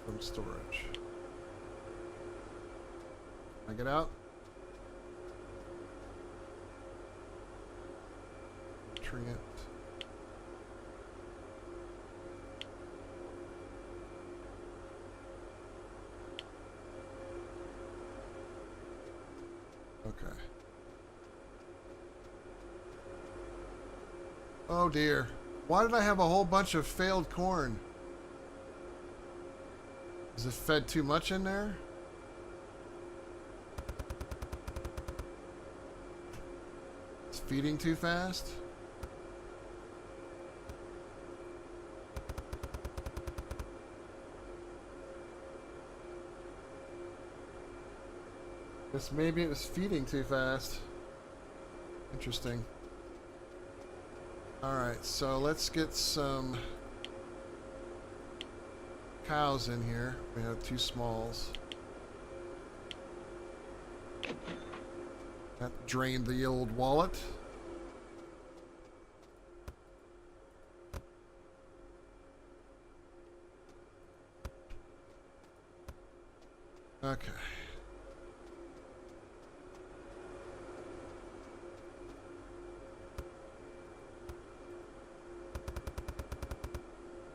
From storage. I get out. Nutrient. Okay. Oh dear. Why did I have a whole bunch of failed corn? Is it fed too much in there? It's feeding too fast? Guess maybe it was feeding too fast. Interesting. Alright, so let's get some cows in here. We have 2 smalls. That drained the old wallet. Okay.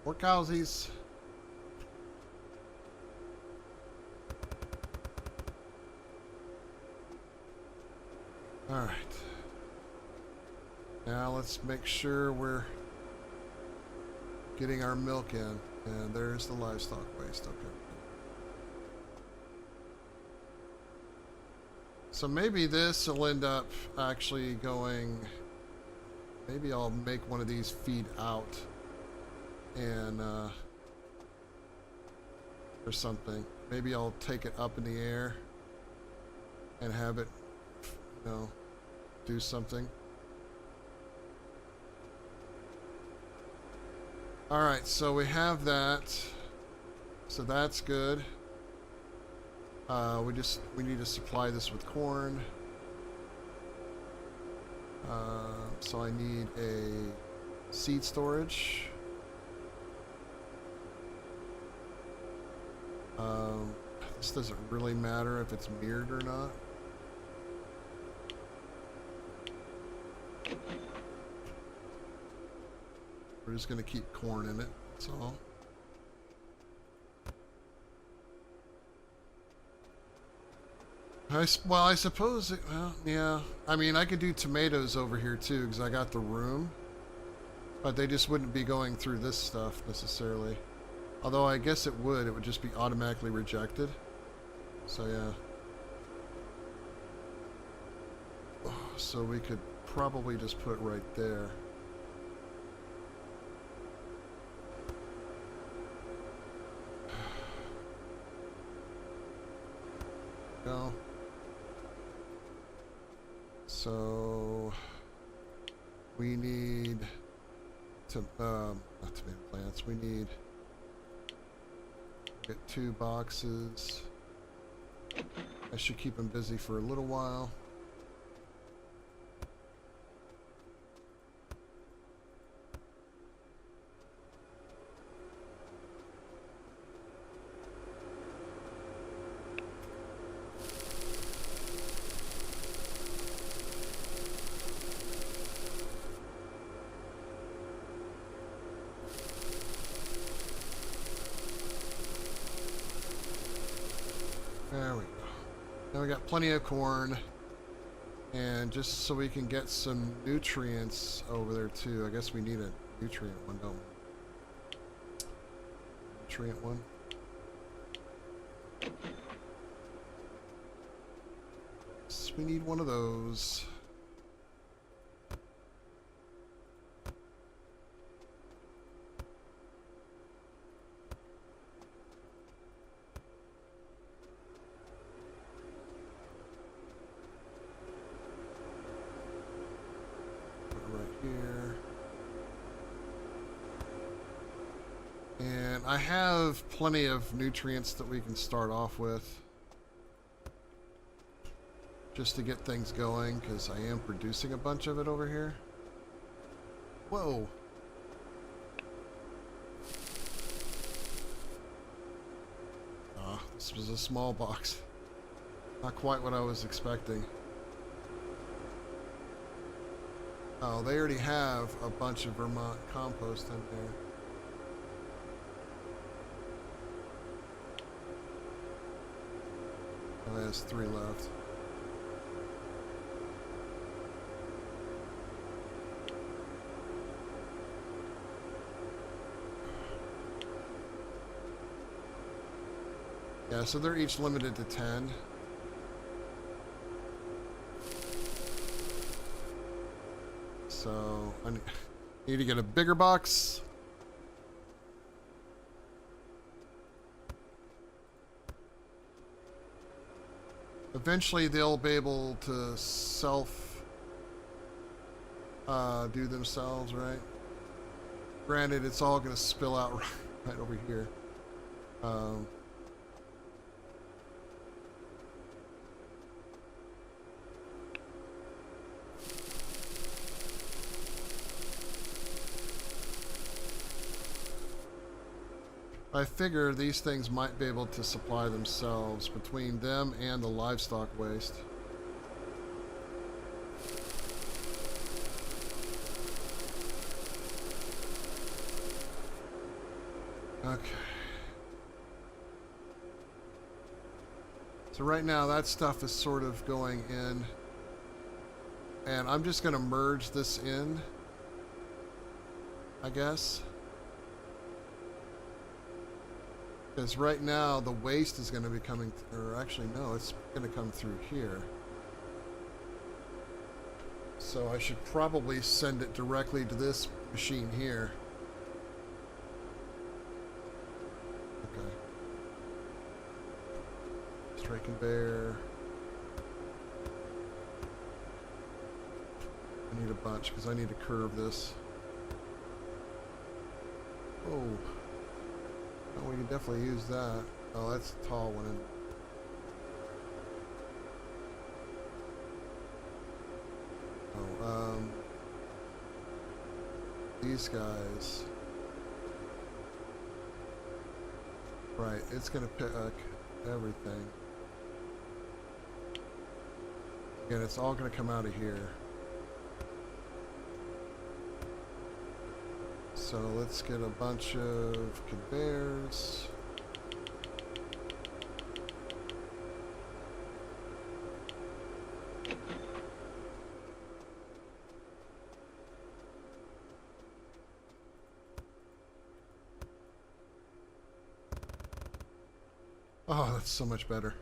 More cowsies. All right. Now let's make sure we're getting our milk in. And there's the livestock waste. Okay. So maybe this will end up actually going... Maybe I'll make one of these feed out. And, or something. Maybe I'll take it up in the air and have it, you know, do something. Alright, so we have that. So that's good. We need to supply this with corn. So I need a seed storage. This doesn't really matter if it's mirrored or not. We're just going to keep corn in it, that's all. Well, I suppose, well, yeah. I mean, I could do tomatoes over here too, because I got the room. But they just wouldn't be going through this stuff necessarily. Although I guess it would just be automatically rejected. So yeah. So we could probably just put it right there. Go. So we need to not tomato plants. We need get 2 boxes. I should keep them busy for a little while. There we go. Now we got plenty of corn. And just so we can get some nutrients over there too. I guess we need a nutrient one, don't we? Nutrient one. So we need one of those. I have plenty of nutrients that we can start off with just to get things going, because I am producing a bunch of it over here. Whoa. Ah, this was a small box. Not quite what I was expecting. Oh, they already have a bunch of Vermont compost in there. Oh, there's 3 left. Yeah, so they're each limited to 10. So I need to get a bigger box. Eventually they'll be able to self do themselves, right? Granted, it's all going to spill out right over here. I figure these things might be able to supply themselves between them and the livestock waste. Okay. So right now that stuff is sort of going in, and I'm just going to merge this in, I guess. Because right now the waste is going to be coming, or actually no, it's going to come through here. So I should probably send it directly to this machine here. Okay. Stray conveyor. I need a bunch because I need to curve this. Oh. Oh, we can definitely use that. Oh, that's a tall one. Oh, these guys. Right, it's gonna pick everything. Again, it's all gonna come out of here. So let's get a bunch of conveyors. Oh, that's so much better.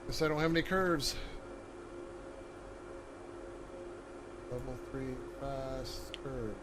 Guess I don't have any curves. Level 3 fast curve.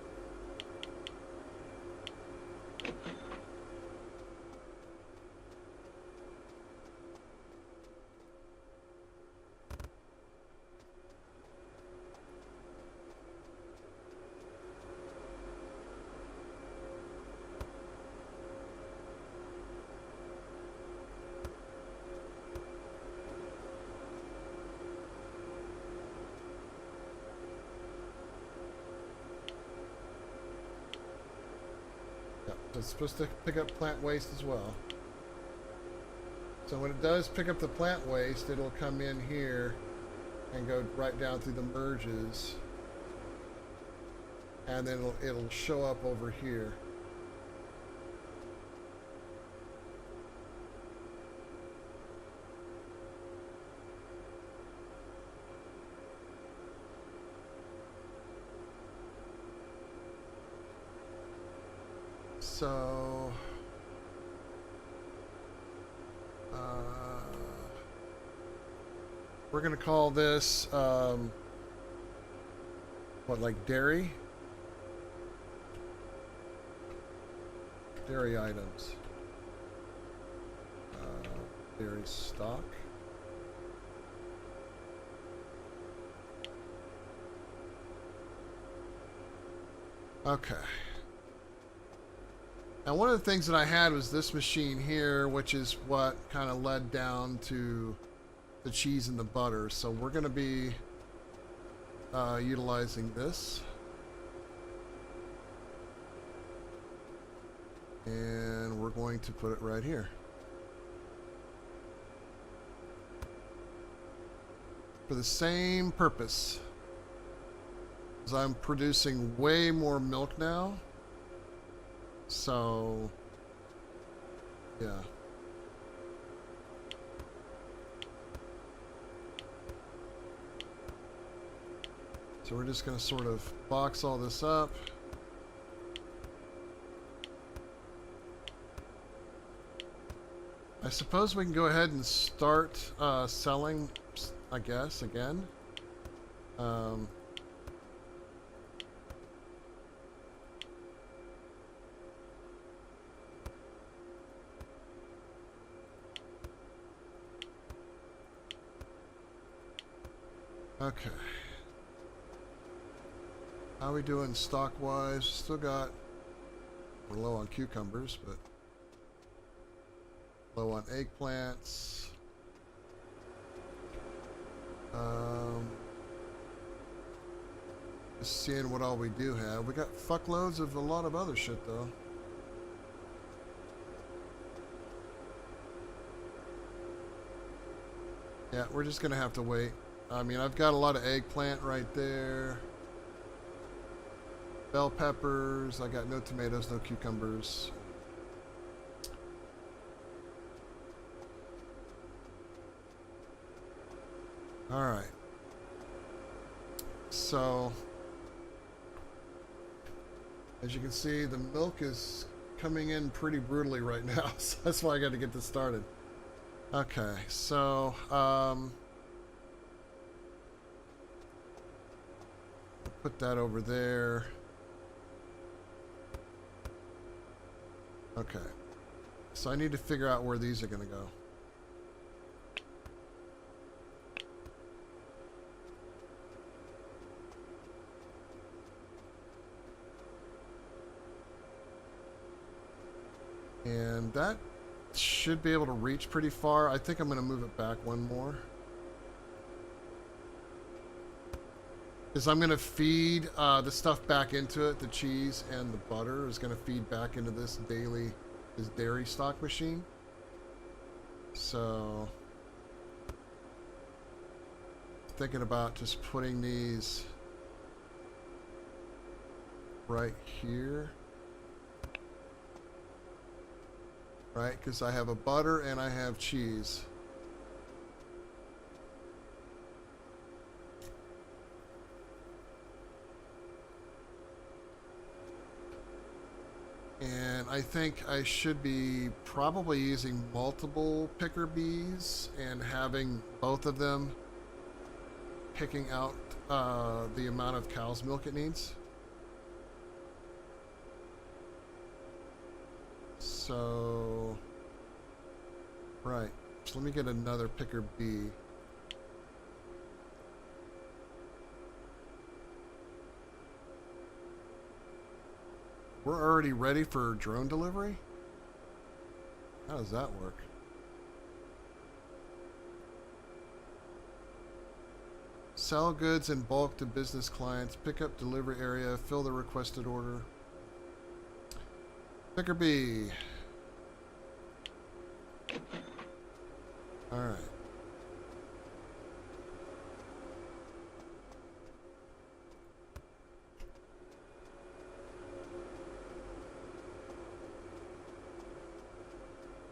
It's supposed to pick up plant waste as well. So when it does pick up the plant waste, it'll come in here and go right down through the merges. And then it'll show up over here. So, we're going to call this, what, like dairy? Dairy items. Dairy stock. Okay. Now, one of the things that I had was this machine here, which is what kind of led down to the cheese and the butter. So we're going to be utilizing this. And we're going to put it right here. For the same purpose. Because I'm producing way more milk now. So, yeah. So we're just going to sort of box all this up. I suppose we can go ahead and start selling, I guess, again. Okay. How we doing stock-wise? Still got... We're low on cucumbers, but... Low on eggplants. Just seeing what all we do have. We got fuckloads of a lot of other shit, though. Yeah, we're just gonna have to wait. I mean, I've got a lot of eggplant right there. Bell peppers. I got no tomatoes, no cucumbers. Alright. So, as you can see, the milk is coming in pretty brutally right now, so that's why I got to get this started. Okay, so, put that over there. Okay. So I need to figure out where these are going to go. And that should be able to reach pretty far. I think I'm going to move it back one more. Because I'm going to feed the stuff back into it. The cheese and the butter is going to feed back into this dairy stock machine. So, thinking about just putting these right here. Right, because I have a butter and I have cheese. And I think I should be probably using multiple picker bees and having both of them picking out the amount of cow's milk it needs. So, right. So let me get another picker bee. We're already ready for drone delivery? How does that work? Sell goods in bulk to business clients. Pick up delivery area. Fill the requested order. Picker bee. Alright.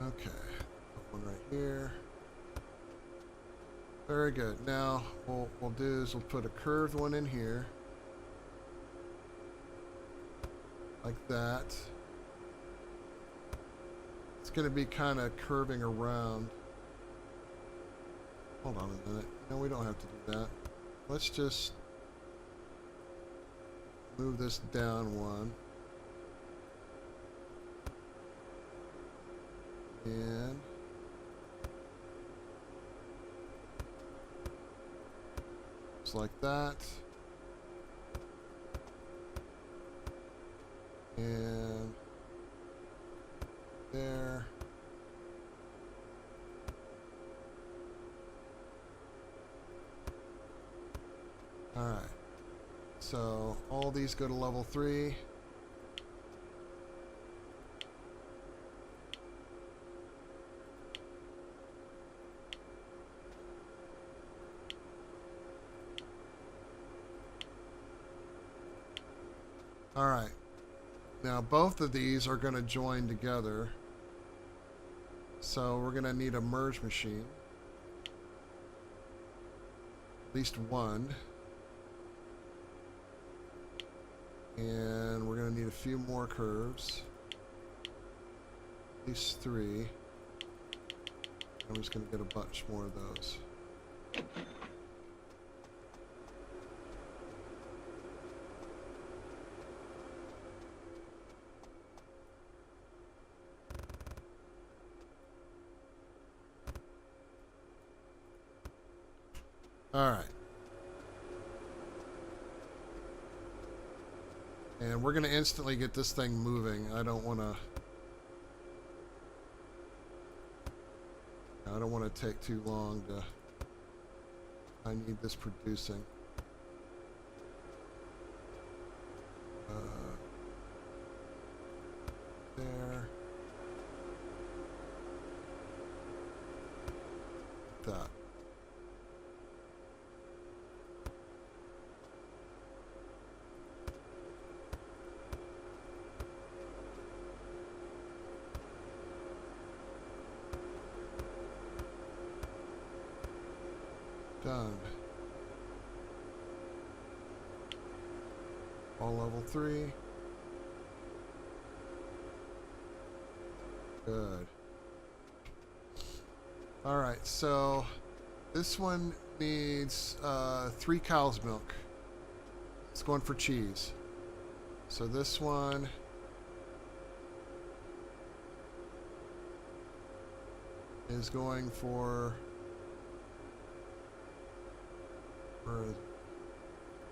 Okay. Put one right here. Very good. Now, what we'll do is we'll put a curved one in here. Like that. It's going to be kind of curving around. Hold on a minute. No, we don't have to do that. Let's just move this down one. And just like that. And there. Alright. So all these go to level 3. Alright. Now both of these are going to join together. So we're going to need a merge machine. At least one. And we're going to need a few more curves. At least 3. And we're just going to get a bunch more of those. Alright. And we're going to instantly get this thing moving. I don't want to take too long to... I need this producing. There. That. Done. All level 3. Good. Alright, so this one needs 3 cow's milk. It's going for cheese. So this one is going for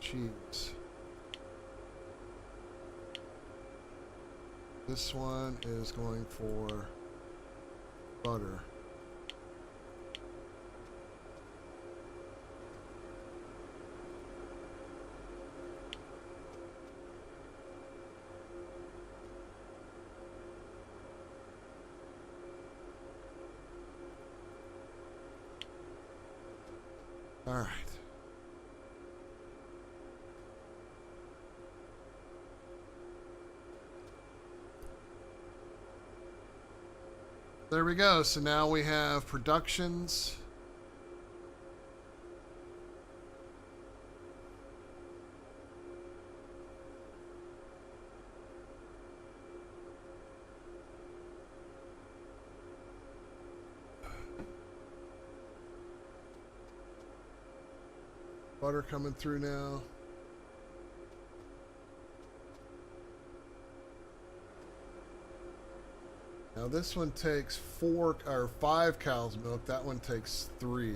cheese. This one is going for butter. All right. There we go. So now we have productions. Butter coming through now. Now this one takes 4 or 5 cow's milk. That one takes 3.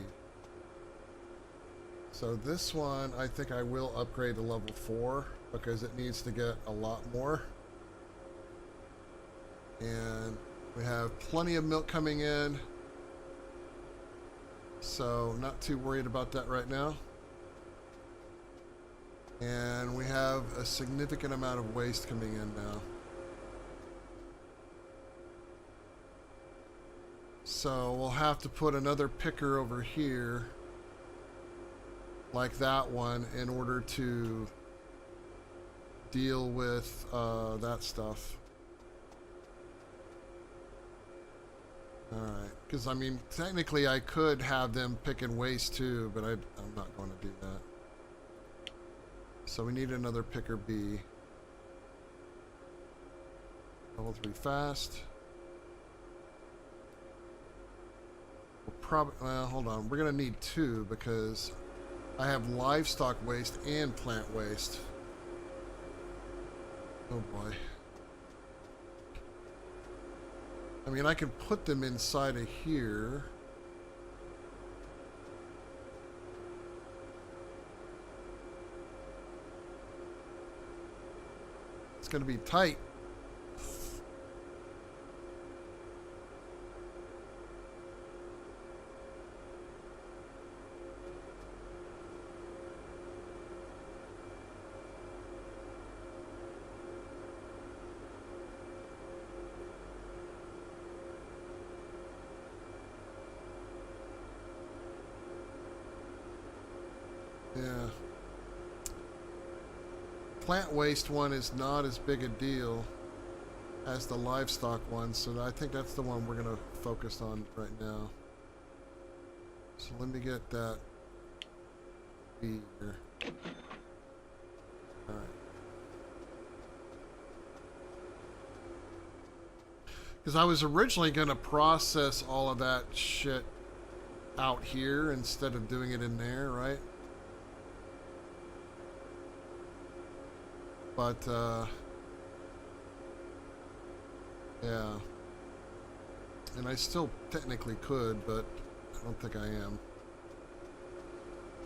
So this one, I think I will upgrade to level 4 because it needs to get a lot more. And we have plenty of milk coming in. So not too worried about that right now. And we have a significant amount of waste coming in now. So we'll have to put another picker over here, like that one, in order to deal with that stuff. Alright, because I mean, technically I could have them picking waste too, but I'm not going to do that. So we need another picker B. Level 3 fast. We'll probably, well, hold on. We're going to need 2 because I have livestock waste and plant waste. Oh boy. I mean, I can put them inside of here. It's going to be tight. Yeah. Plant waste one is not as big a deal as the livestock one, so I think that's the one we're going to focus on right now. So let me get that B here. Alright. Because I was originally going to process all of that shit out here instead of doing it in there, right? But, yeah. And I still technically could, but I don't think I am.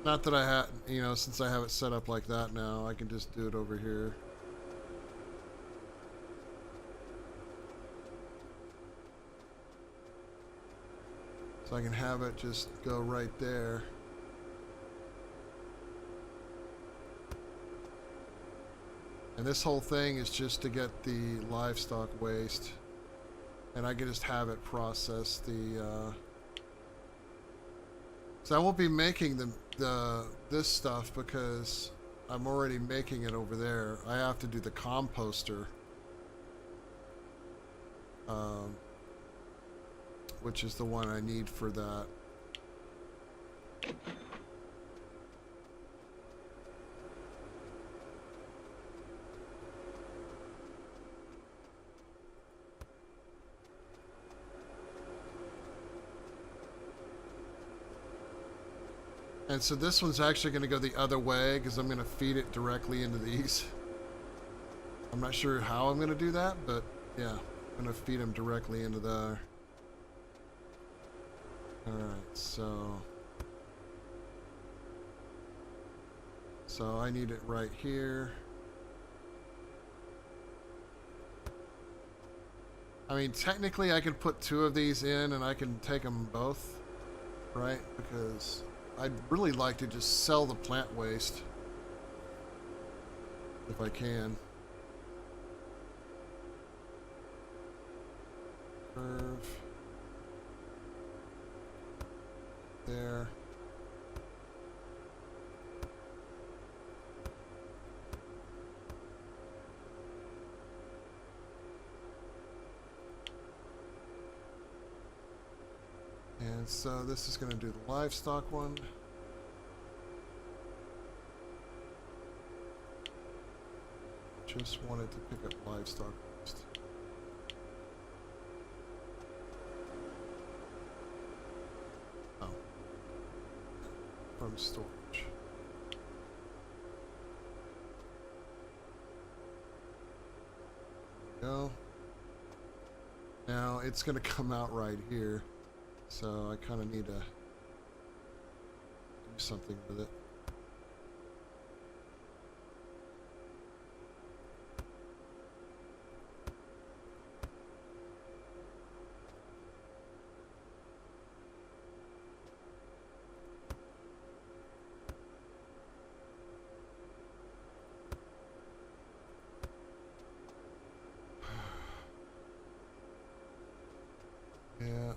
Not that I had, you know, since I have it set up like that now, I can just do it over here. So I can have it just go right there. And this whole thing is just to get the livestock waste. And I can just have it process the, So I won't be making this stuff because I'm already making it over there. I have to do the composter. Which is the one I need for that. And so this one's actually going to go the other way because I'm going to feed it directly into these. I'm not sure how I'm going to do that, but yeah, I'm going to feed them directly into there. Alright, so I need it right here. I mean, technically I could put 2 of these in and I can take them both, right? Because I'd really like to just sell the plant waste if I can. Curve. There. And so this is going to do the livestock one. Just wanted to pick up livestock first. Oh. From storage. There we go. Now it's going to come out right here. So I kind of need to do something with it. Yeah.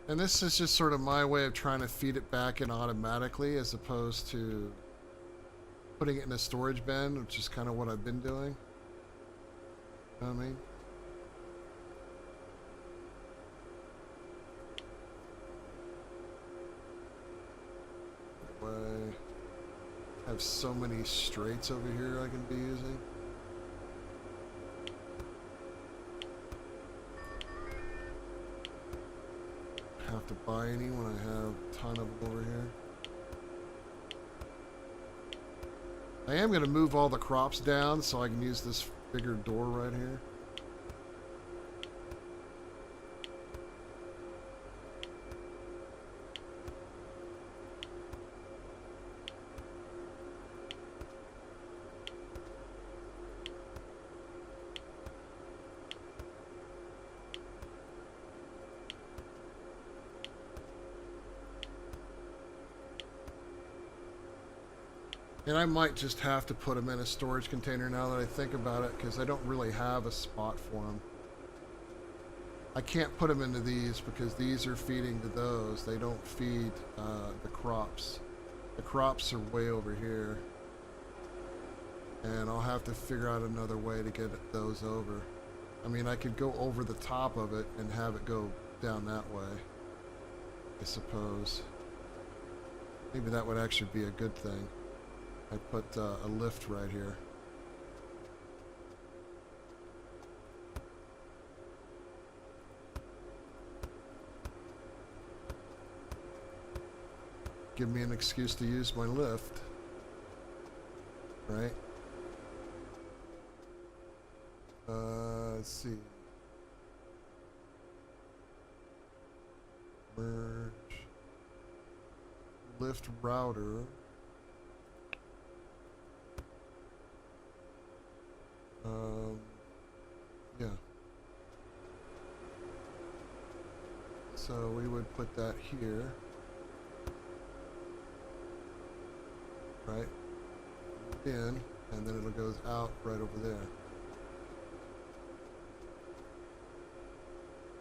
And this is just sort of my way of trying to feed it back in automatically as opposed to putting it in a storage bin, which is kind of what I've been doing. You know what I mean? I have so many straights over here I can be using. Have to buy any when I have a ton of them over here. I am going to move all the crops down so I can use this bigger door right here. And I might just have to put them in a storage container now that I think about it, because I don't really have a spot for them. I can't put them into these because these are feeding to those. They don't feed the crops. The crops are way over here. And I'll have to figure out another way to get those over. I mean, I could go over the top of it and have it go down that way, I suppose. Maybe that would actually be a good thing. I put a lift right here. Give me an excuse to use my lift. Right? Let's see. Merge. lift router. Yeah. So we would put that here. Right? In, and then it goes out right over there.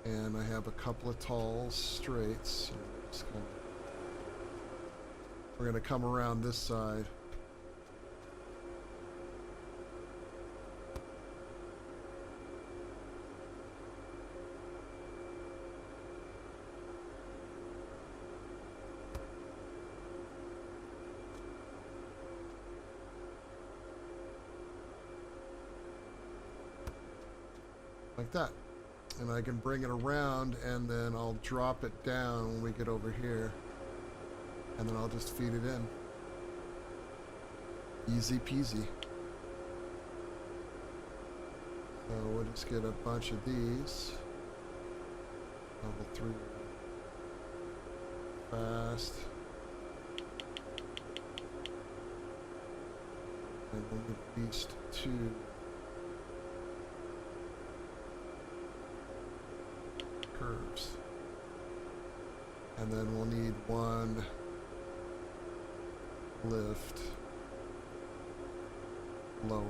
And I have a couple of tall straights. So we're going to come around this side. Like that. And I can bring it around and then I'll drop it down when we get over here. And then I'll just feed it in. Easy peasy. So we'll just get a bunch of these. Level 3. Fast. And we'll move these to 2. Curves. And then we'll need 1 lift lower.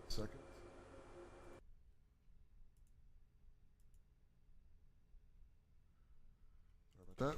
Second. Sorry about that.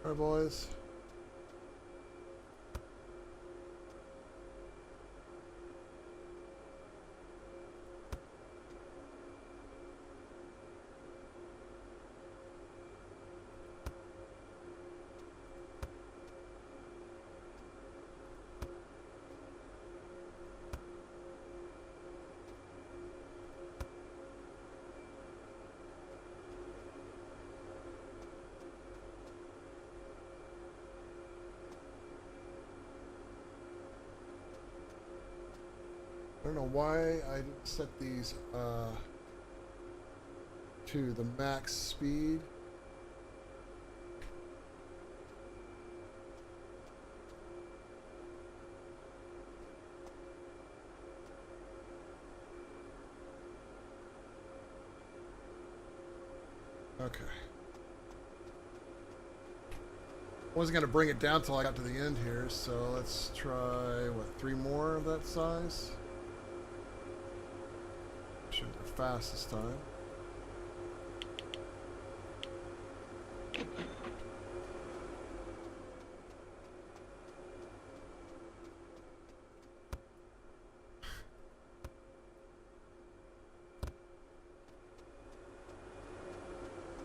Alright, boys. I don't know why I didn't set these to the max speed. Okay. Wasn't going to bring it down till I got to the end here, so let's try, what, 3 more of that size? Should go fast this time.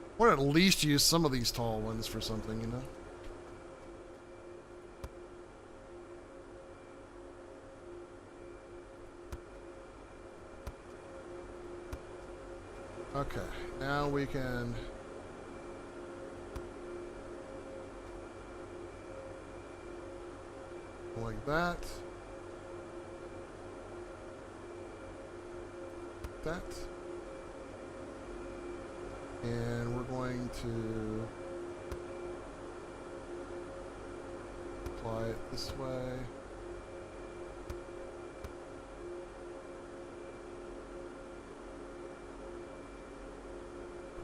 I want to at least use some of these tall ones for something, you know? Okay, now we can like that. That. And we're going to apply it this way.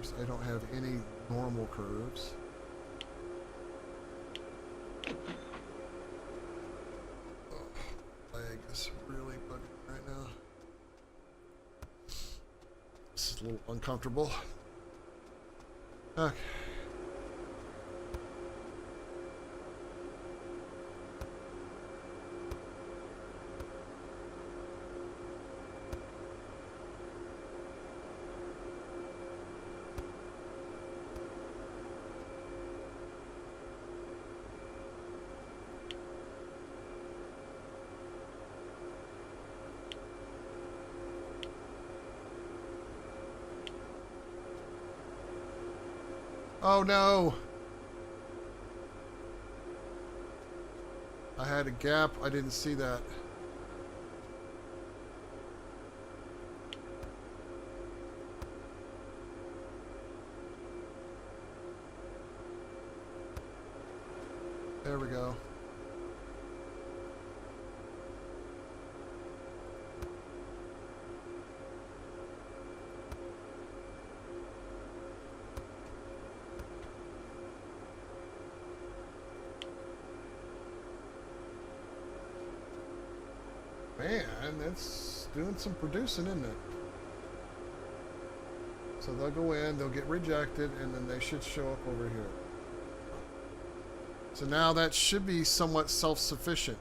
curves. I don't have any normal curves. Oh, leg is really bugging right now. This is a little uncomfortable. Okay. Oh no! I had a gap. I didn't see that. There we go. Man, that's doing some producing, isn't it? So they'll go in, they'll get rejected, and then they should show up over here. So now that should be somewhat self-sufficient.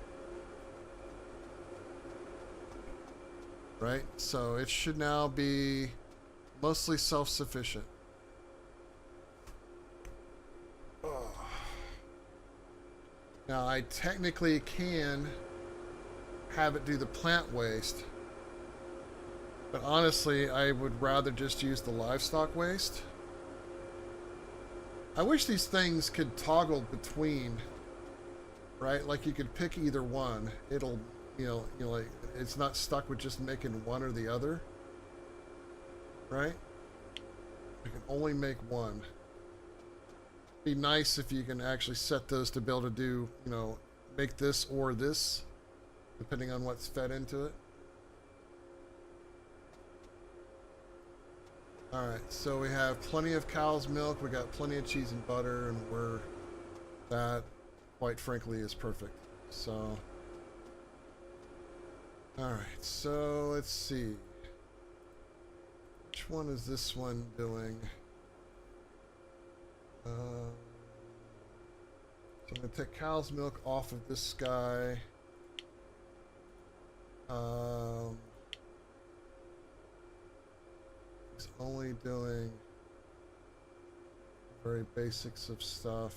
Right? So it should now be mostly self-sufficient. Oh. Now I technically can have it do the plant waste, but honestly I would rather just use the livestock waste. I wish these things could toggle between, right? Like you could pick either one. It'll, like it's not stuck with just making one or the other, right? I can only make one. Be nice if you can actually set those to be able to do, make this or this, depending on what's fed into it. Alright, so we have plenty of cow's milk, we got plenty of cheese and butter, and that, quite frankly, is perfect. So, alright, so let's see. Which one is this one doing? So I'm going to take cow's milk off of this guy. He's only doing very basics of stuff.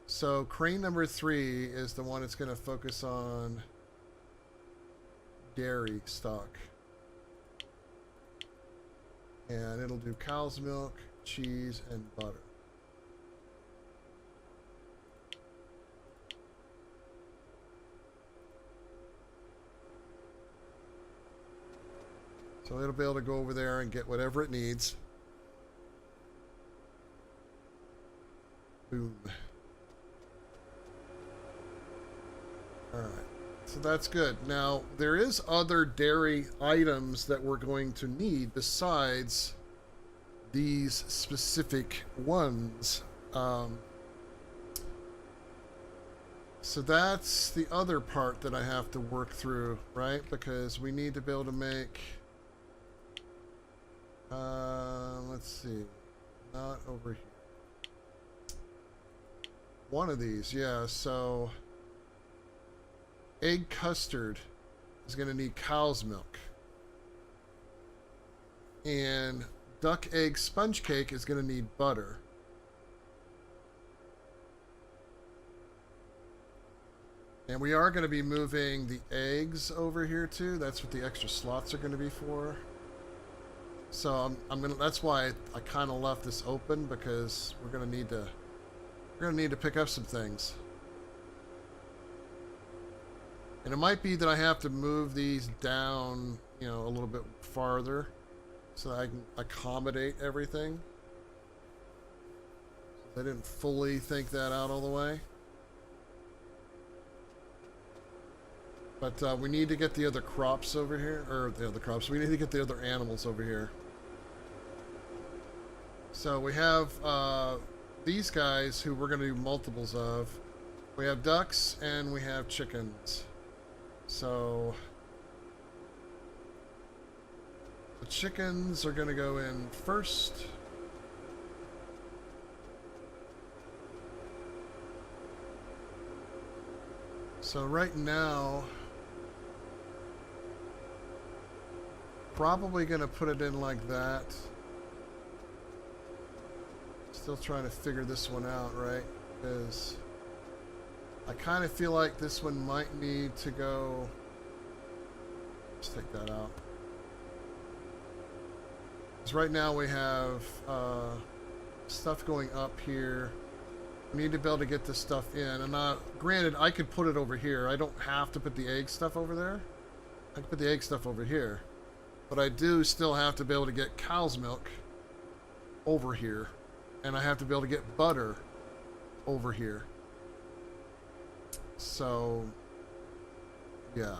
So crane number 3 is the one that's going to focus on dairy stock. And it'll do cow's milk, cheese, and butter. So it'll be able to go over there and get whatever it needs. Boom. Alright. So that's good. Now, there is other dairy items that we're going to need besides these specific ones. So that's the other part that I have to work through, right? Because we need to be able to make... let's see. Not over here. One of these, yeah. So egg custard is going to need cow's milk. And duck egg sponge cake is going to need butter. And we are going to be moving the eggs over here too. That's what the extra slots are going to be for. So I'm gonna. That's why I kind of left this open, because we're gonna need to pick up some things. And it might be that I have to move these down, a little bit farther, so that I can accommodate everything. I didn't fully think that out all the way. But we need to get the other crops over here, or the other crops. We need to get the other animals over here. So we have these guys who we're going to do multiples of. We have ducks and we have chickens. So the chickens are going to go in first. So right now, probably going to put it in like that. Still trying to figure this one out, right? Because I kind of feel like this one might need to go. Let's take that out. Because right now we have stuff going up here. We need to be able to get this stuff in. And granted, I could put it over here. I don't have to put the egg stuff over there. I can put the egg stuff over here. But I do still have to be able to get cow's milk over here. And I have to be able to get butter over here. So, yeah.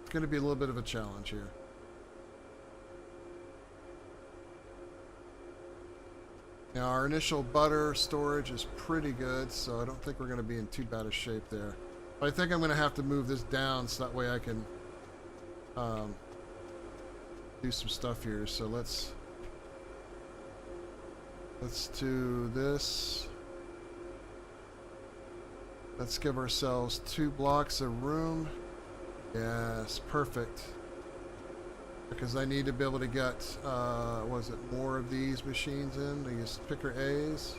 It's going to be a little bit of a challenge here. Now, our initial butter storage is pretty good, so I don't think we're going to be in too bad a shape there. But I think I'm going to have to move this down so that way I can do some stuff here. So let's do this. Let's give ourselves 2 blocks of room. Yes, perfect. Because I need to be able to get, was it more of these machines in? These picker A's.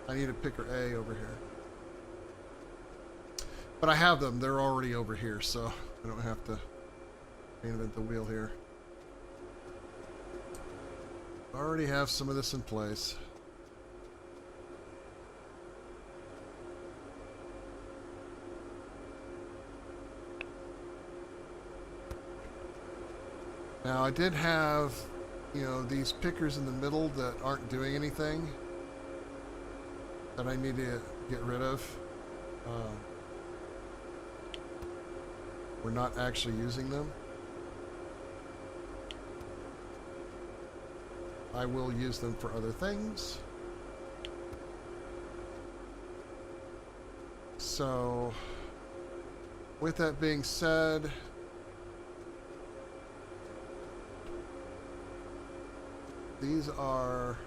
I need a picker A over here. But I have them. They're already over here, so I don't have to reinvent the wheel here. I already have some of this in place. Now I did have, you know, these pickers in the middle that aren't doing anything that I need to get rid of. We're not actually using them. I will use them for other things. So, with that being said, these are,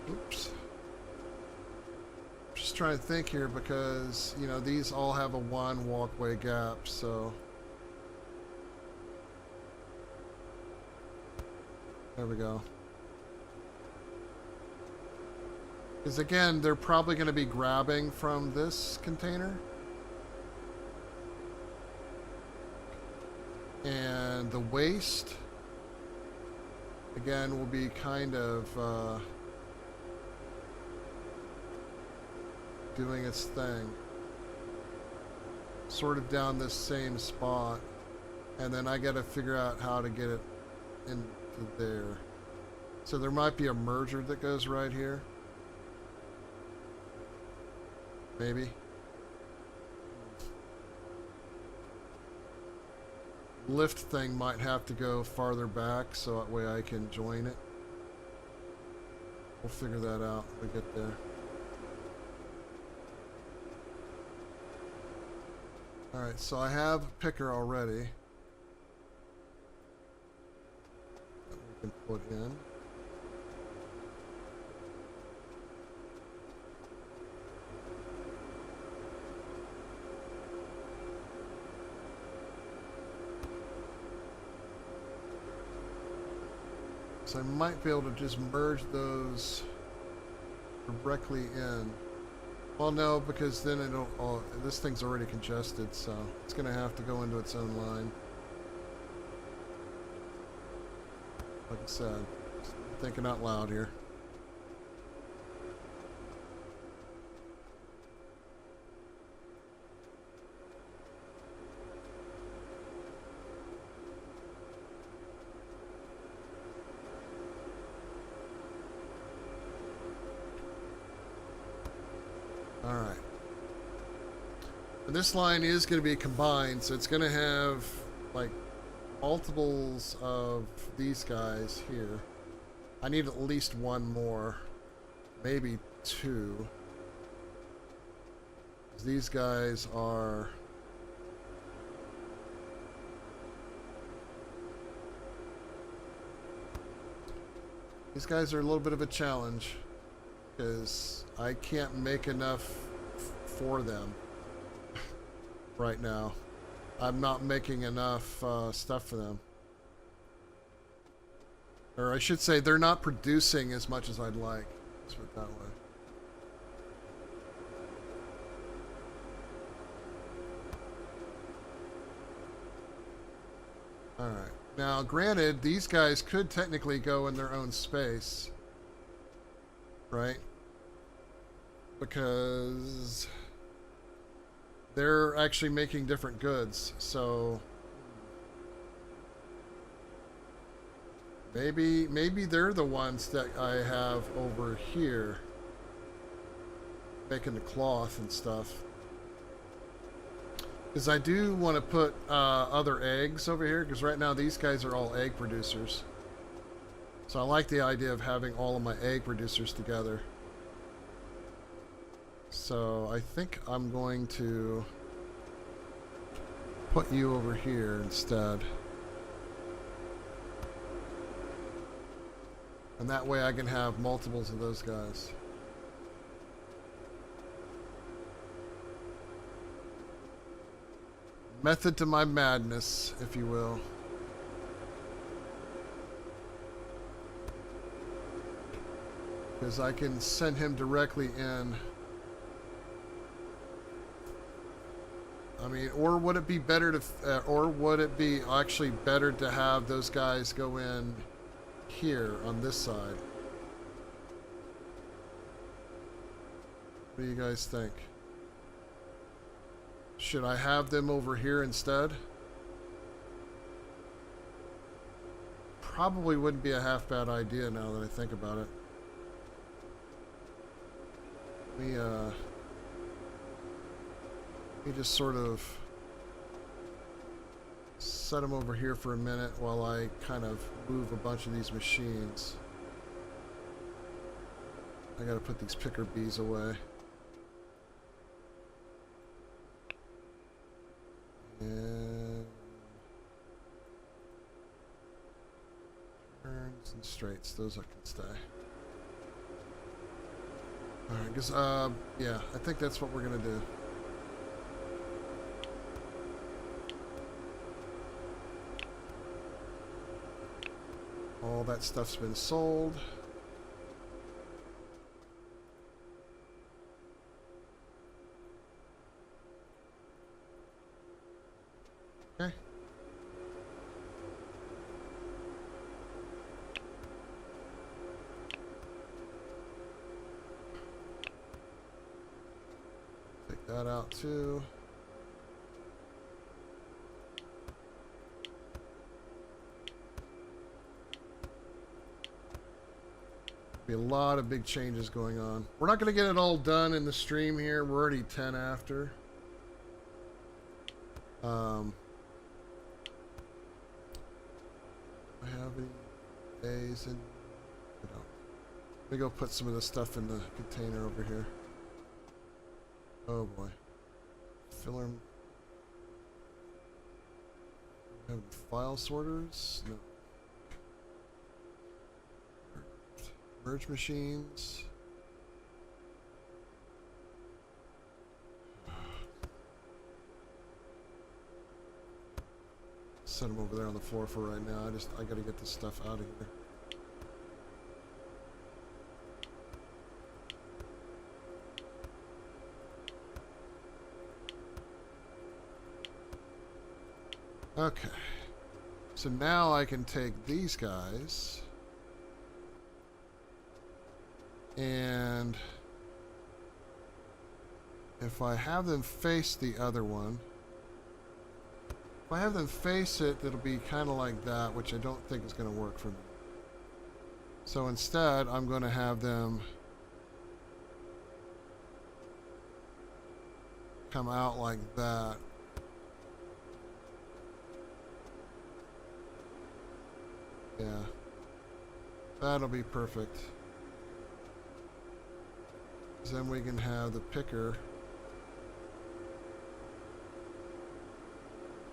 oops. Just trying to think here because, you know, these all have a 1 walkway gap, so. There we go. Because again, they're probably going to be grabbing from this container. And the waste, again, will be kind of doing its thing. Sort of down this same spot. And then I got to figure out how to get it into there. So there might be a merger that goes right here. Maybe. Lift thing might have to go farther back so that way I can join it. We'll figure that out when we get there. Alright, so I have a picker already that we can put in. So I might be able to just merge those directly in. Well, no, because then it'll. Oh, this thing's already congested, so it's going to have to go into its own line. Like I said, thinking out loud here. Alright. And this line is going to be combined, so it's going to have, like, multiples of these guys here. I need at least one more, maybe two. These guys are... These guys are a little bit of a challenge because I can't make enough for them right now. I'm not making enough stuff for them. Or I should say, they're not producing as much as I'd like. Let's put it that way. Alright. Now, granted, these guys could technically go in their own space. Right? Because they're actually making different goods, so maybe they're the ones that I have over here making the cloth and stuff. Because I do want to put other eggs over here, because right now these guys are all egg producers. So I like the idea of having all of my egg producers together. So I think I'm going to put you over here instead. And that way I can have multiples of those guys. Method to my madness, if you will. Because I can send him directly in. I mean, or would it be better to, or would it be actually better to have those guys go in here on this side? What do you guys think? Should I have them over here instead? Probably wouldn't be a half bad idea now that I think about it. Let me just sort of set them over here for a minute while I kind of move a bunch of these machines. I gotta put these picker bees away. And turns and straights, those I can stay. Alright, because, yeah, I think that's what we're gonna do. All that stuff's been sold. Okay. Take that out too. Be a lot of big changes going on. We're not going to get it all done in the stream here. We're already 10 after. I have any days in? I don't. Let me go put some of this stuff in the container over here. Oh boy. Filler. Have file sorters? No. Merge machines. Set them over there on the floor for right now. I gotta get this stuff out of here. Okay. So now I can take these guys and if I have them face the other one, if I have them face it, it'll be kind of like that, which I don't think is going to work for me. So instead, I'm going to have them come out like that. Yeah. That'll be perfect. 'Cause then we can have the picker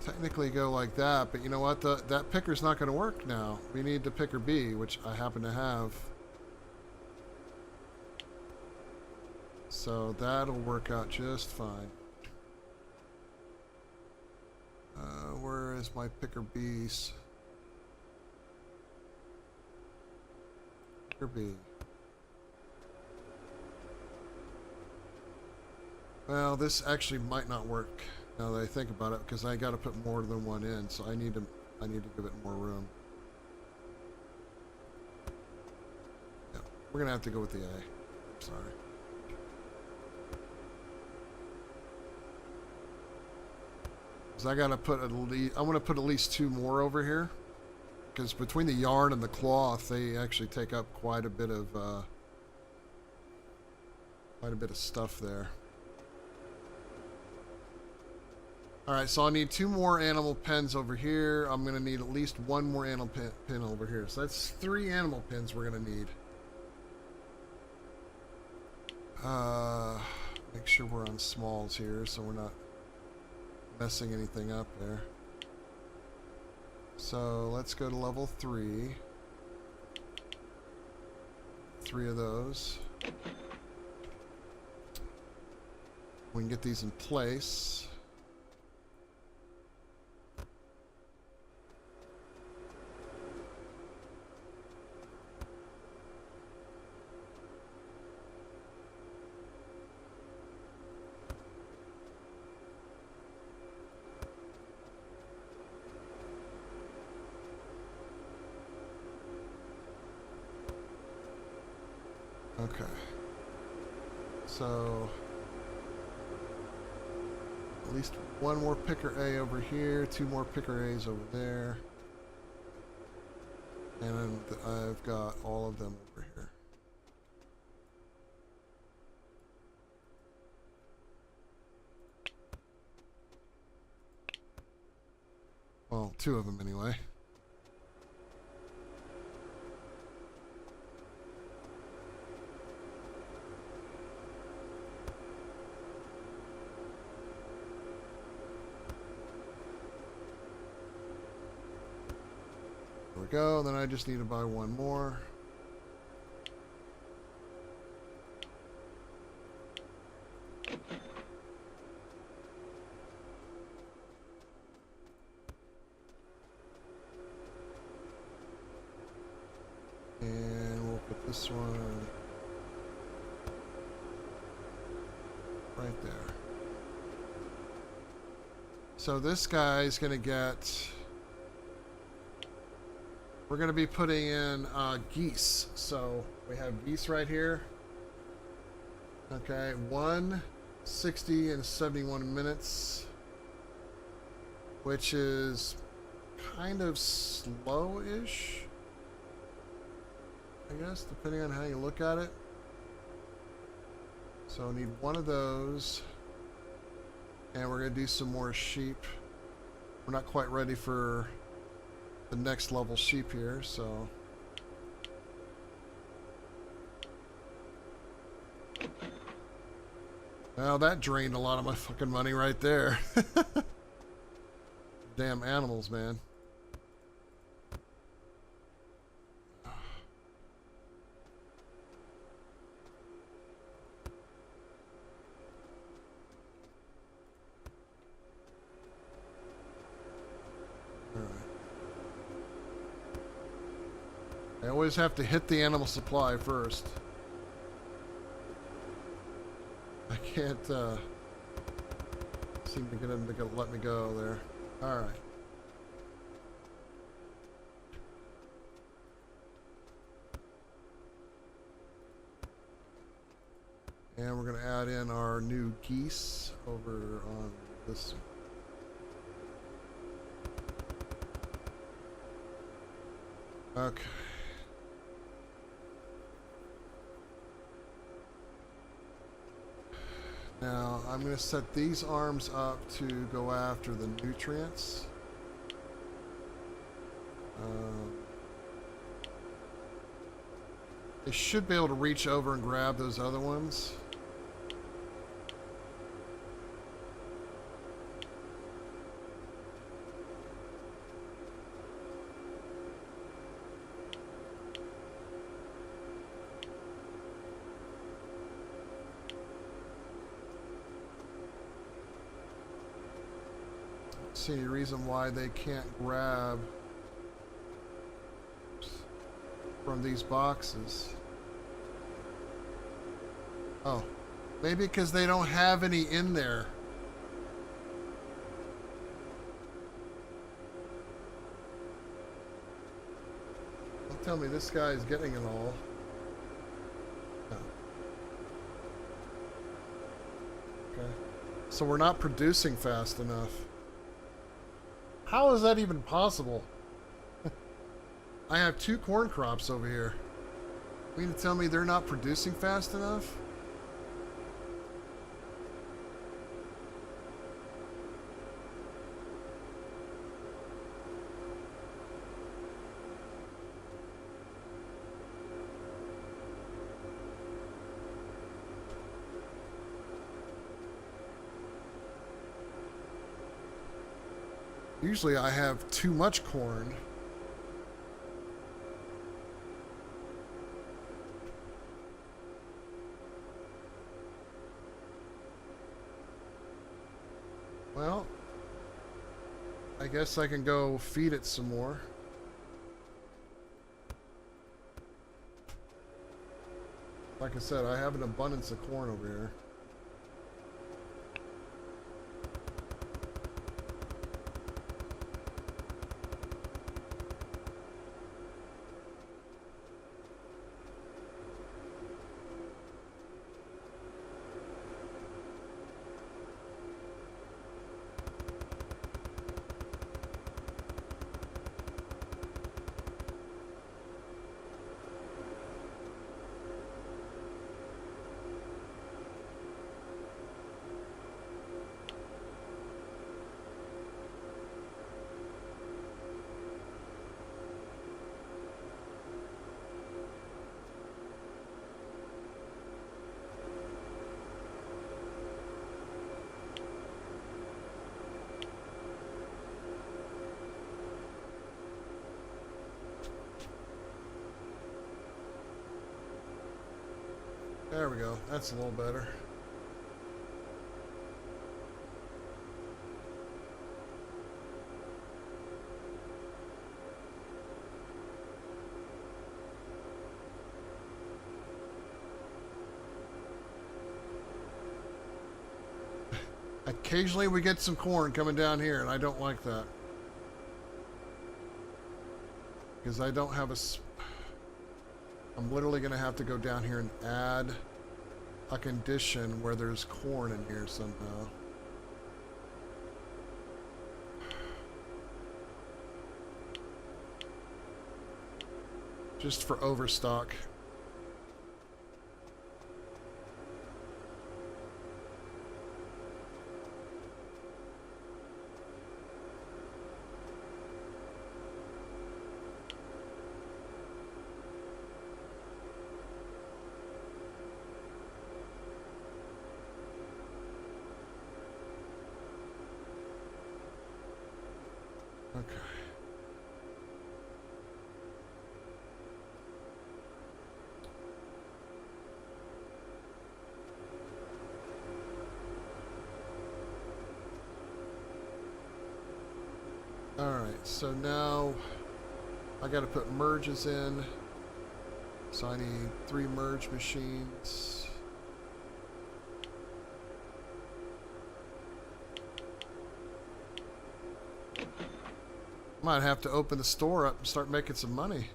technically go like that, but you know what? That picker's not going to work now. We need the picker B, which I happen to have. So that'll work out just fine. Where is my picker B's? Picker B. Well, this actually might not work now that I think about it, because I got to put more than one in, so I need to give it more room. Yeah, we're gonna have to go with the A. Sorry. I gotta put at least, I want to put at least 2 more over here, because between the yarn and the cloth, they actually take up quite a bit of stuff there. All right, so I need 2 more animal pens over here. I'm gonna need at least 1 more animal pen over here. So that's 3 animal pens we're gonna need. Make sure we're on smalls here, so we're not messing anything up there. So let's go to level 3. 3 of those. We can get these in place. Okay. So at least 1 more picker A over here, 2 more picker A's over there. And I've got all of them over here. Well, 2 of them anyway. There we go. Then I just need to buy 1 more. And we'll put this one right there. So this guy's going to get... We're going to be putting in geese. So we have geese right here. Okay, 160 and 71 minutes, which is kind of slow-ish, I guess, depending on how you look at it. So I need 1 of those, and we're going to do some more sheep. We're not quite ready for the next level sheep here, so well, that drained a lot of my fucking money right there. Damn animals, man. I always have to hit the animal supply first. I can't seem to get him to let me go there. Alright. And we're going to add in our new geese over on this. Okay. Now, I'm going to set these arms up to go after the nutrients. They should be able to reach over and grab those other ones. See any reason why they can't grab from these boxes. Oh, maybe because they don't have any in there. Don't tell me this guy is getting it all. No. Okay. So we're not producing fast enough. How is that even possible? I have 2 corn crops over here. You mean to tell me they're not producing fast enough? Usually I have too much corn. Well, I guess I can go feed it some more. Like I said, I have an abundance of corn over here. There we go. That's a little better. Occasionally we get some corn coming down here, and I don't like that. Because I don't have a... I'm literally going to have to go down here and add a condition where there's corn in here somehow. Just for overstock. Okay. Alright, so now I gotta put merges in. So I need 3 merge machines. Might have to open the store up and start making some money.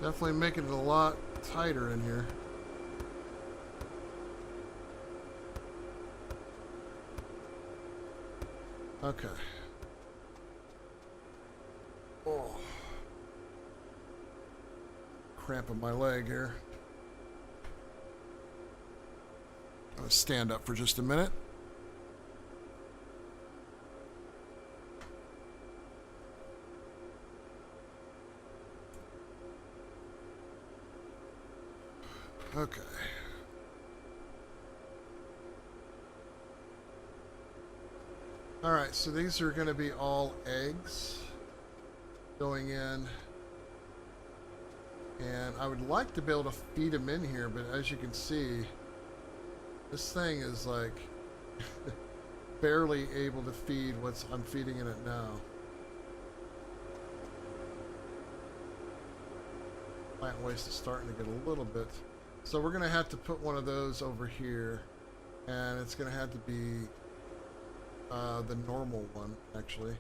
Definitely making it a lot tighter in here. Okay. Oh. Cramping my leg here. I'm gonna stand up for just a minute. Okay. Alright, so these are going to be all eggs going in. And I would like to be able to feed them in here, but as you can see, this thing is like barely able to feed what I'm feeding in it now. Plant waste is starting to get a little bit. So we're going to have to put one of those over here, and it's going to have to be the normal one, actually.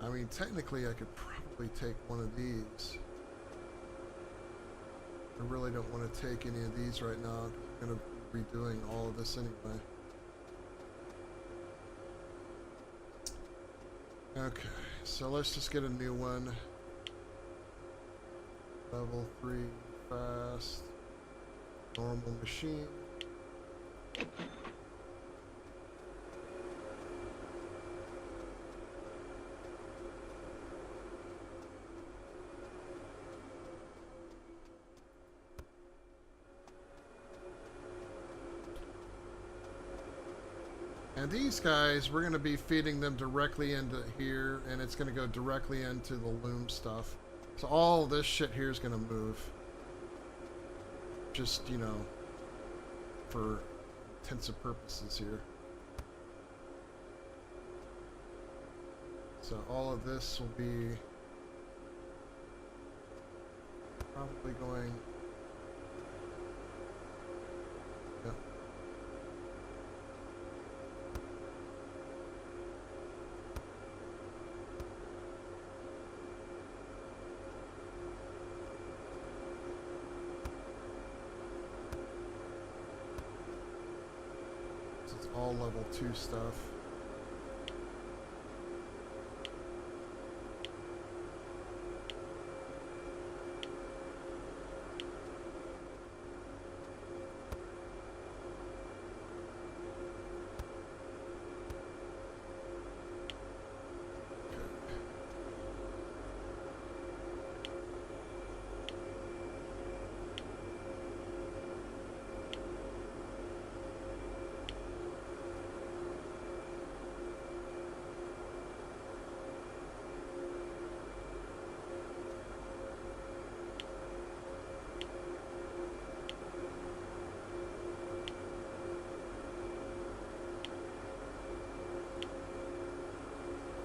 I mean, technically I could probably take one of these. I really don't want to take any of these right now. I'm going to be redoing all of this anyway. Okay, so let's just get a new one. Level 3 fast. Normal machine. And these guys, we're going to be feeding them directly into here, and it's going to go directly into the loom stuff. So all this shit here is going to move. Just, you know, for intensive purposes here. So all of this will be probably going... Yep. It's all level 2 stuff.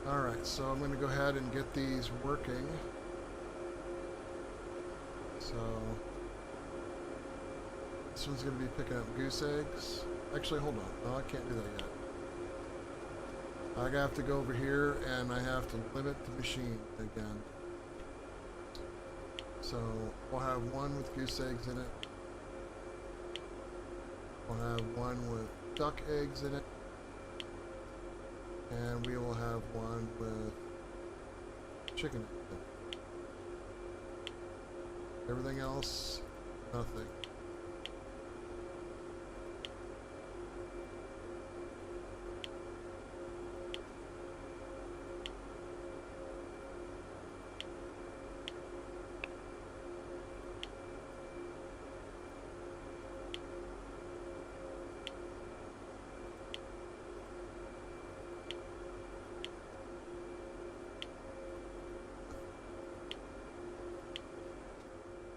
Alright, so I'm going to go ahead and get these working. So, this one's going to be picking up goose eggs. Actually, hold on. No, I can't do that yet. I have to go over here and I have to limit the machine again. So, we'll have one with goose eggs in it. We'll have one with duck eggs in it. And we will have one with chicken. Everything else, nothing.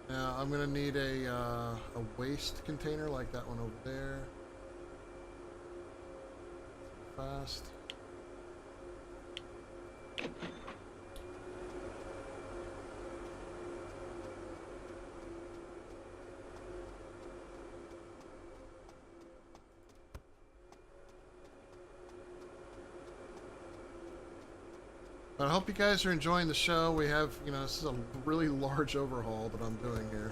Now I'm gonna need a waste container like that one over there. Fast. But I hope you guys are enjoying the show. We have, you know, this is a really large overhaul that I'm doing here.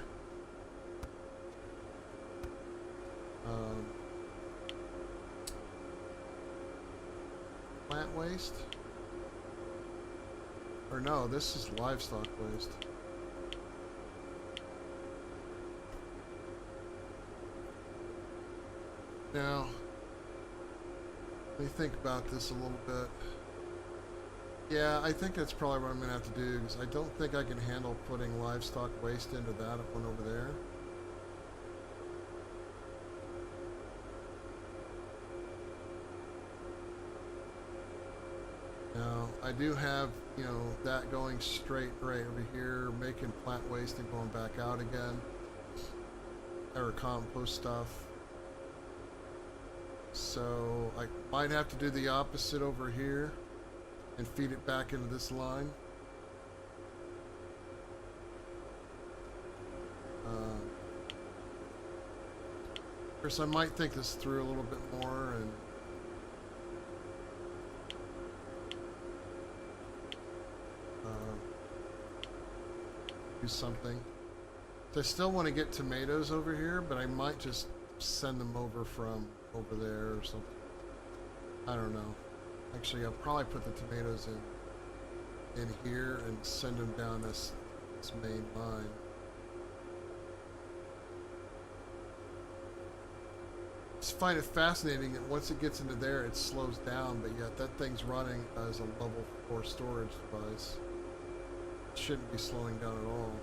Plant waste? Or no, this is livestock waste. Now, let me think about this a little bit. Yeah, I think that's probably what I'm going to have to do, because I don't think I can handle putting livestock waste into that one over there. Now, I do have, you know, that going straight right over here, making plant waste and going back out again. Or compost stuff. So, I might have to do the opposite over here and feed it back into this line. Of course, I might think this through a little bit more and do something. So I still want to get tomatoes over here, but I might just send them over from over there or something. I don't know. Actually, I'll probably put the tomatoes in here and send them down this main line. I just find it fascinating that once it gets into there, it slows down, but yet that thing's running as a level 4 storage device. It shouldn't be slowing down at all.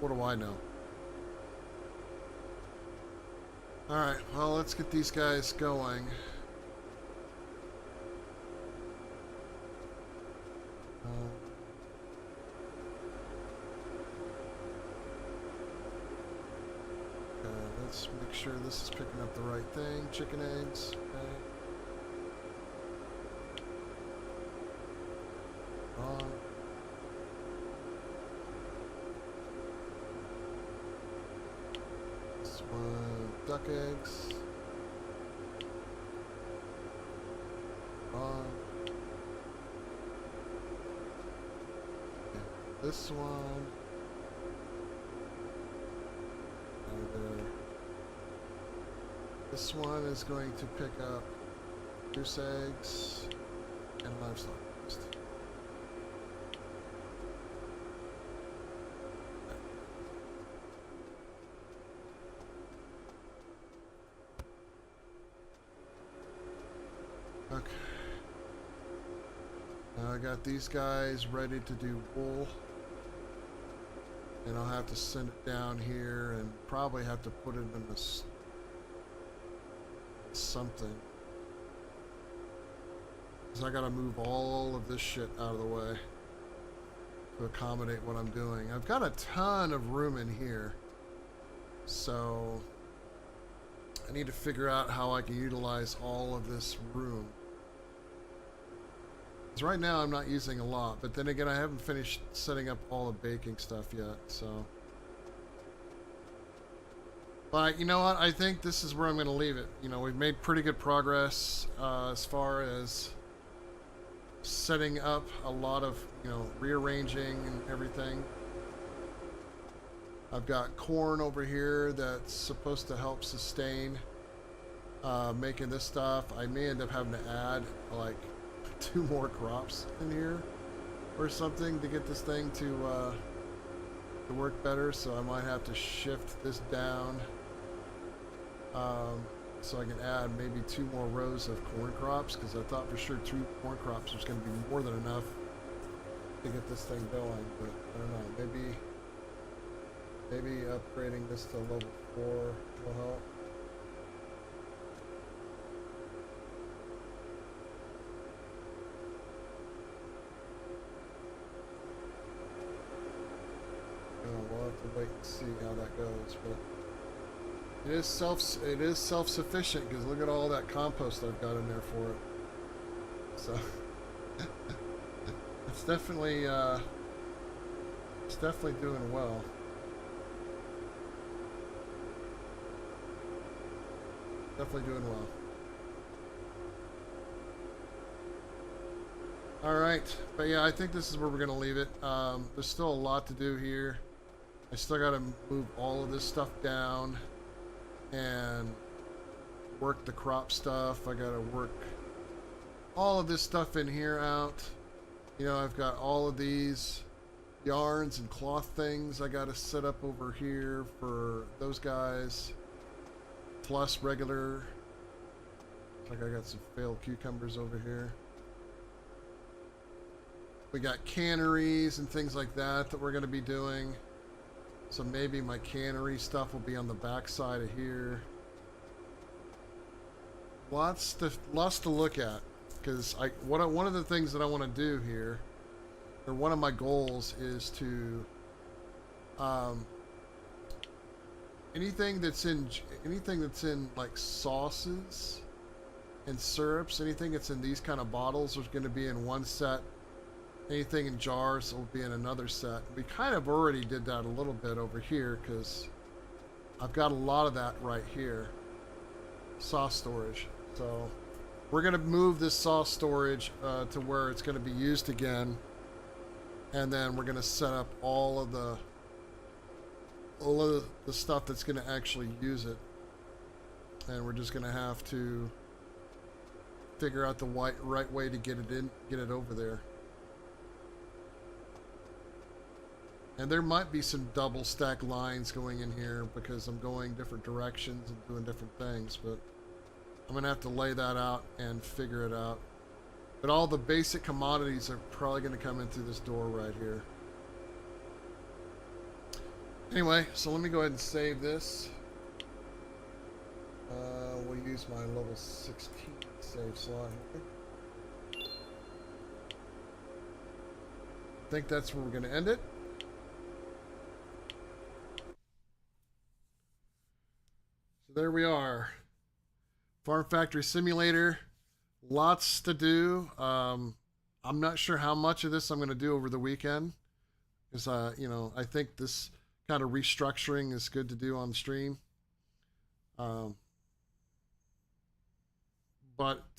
What do I know? Alright, well, let's get these guys going. Let's make sure this is picking up the right thing. Chicken eggs. Okay. On. This one, duck eggs. On. Okay. This one. There. This one is going to pick up goose eggs and livestock waste. Okay. Now I got these guys ready to do wool. And I'll have to send it down here and probably have to put it in a something. Because I gotta move all of this shit out of the way to accommodate what I'm doing. I've got a ton of room in here. So I need to figure out how I can utilize all of this room. Because right now I'm not using a lot, but then again I haven't finished setting up all the baking stuff yet, so. But you know what, I think this is where I'm going to leave it. You know, we've made pretty good progress as far as setting up a lot of, you know, rearranging and everything. I've got corn over here that's supposed to help sustain making this stuff. I may end up having to add like 2 more crops in here or something to get this thing to work better, so I might have to shift this down so I can add maybe 2 more rows of corn crops, because I thought for sure 2 corn crops was going to be more than enough to get this thing going, but I don't know, maybe upgrading this to level 4 will help. We'll have to wait and see how that goes, but it is self-sufficient, because look at all that compost I've got in there for it. So it's definitely doing well. Definitely doing well. All right, but yeah, I think this is where we're gonna leave it. There's still a lot to do here. I still gotta move all of this stuff down and work the crop stuff. I gotta work all of this stuff in here out. You know, I've got all of these yarns and cloth things I gotta set up over here for those guys. Plus regular. Looks like I got some failed cucumbers over here. We got canneries and things like that we're going to be doing. So maybe my cannery stuff will be on the back side of here. Lots to look at, because one of the things that I want to do here, or one of my goals, is to anything that's in like sauces and syrups, anything that's in these kind of bottles is going to be in one set. Anything in jars will be in another set. We kind of already did that a little bit over here because I've got a lot of that right here. Sauce storage. So we're going to move this sauce storage to where it's going to be used again. And then we're going to set up all of the stuff that's going to actually use it. And we're just going to have to figure out the right way to get it over there. And there might be some double stack lines going in here because I'm going different directions and doing different things, but I'm going to have to lay that out and figure it out. But all the basic commodities are probably going to come in through this door right here. Anyway, so let me go ahead and save this. We'll use my level 16 save slot here. I think that's where we're going to end it. There we are. Farm Factory Simulator. Lots to do. I'm not sure how much of this I'm going to do over the weekend. Because, you know, I think this kind of restructuring is good to do on stream. But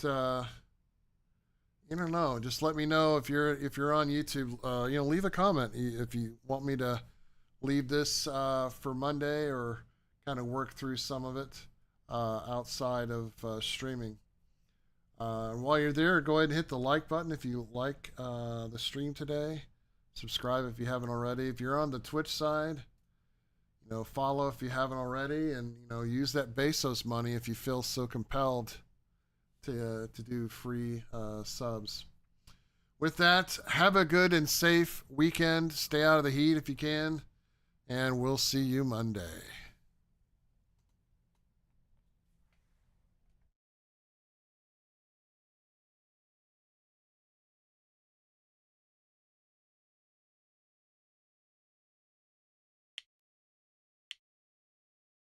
you don't know. Just let me know if you're on YouTube. You know, leave a comment if you want me to leave this for Monday, or kind of work through some of it outside of streaming. While you're there, go ahead and hit the like button if you like the stream today. Subscribe if you haven't already. If you're on the Twitch side, you know, follow if you haven't already, and you know, use that Bezos money if you feel so compelled to do free subs. With that, have a good and safe weekend. Stay out of the heat if you can, and we'll see you Monday.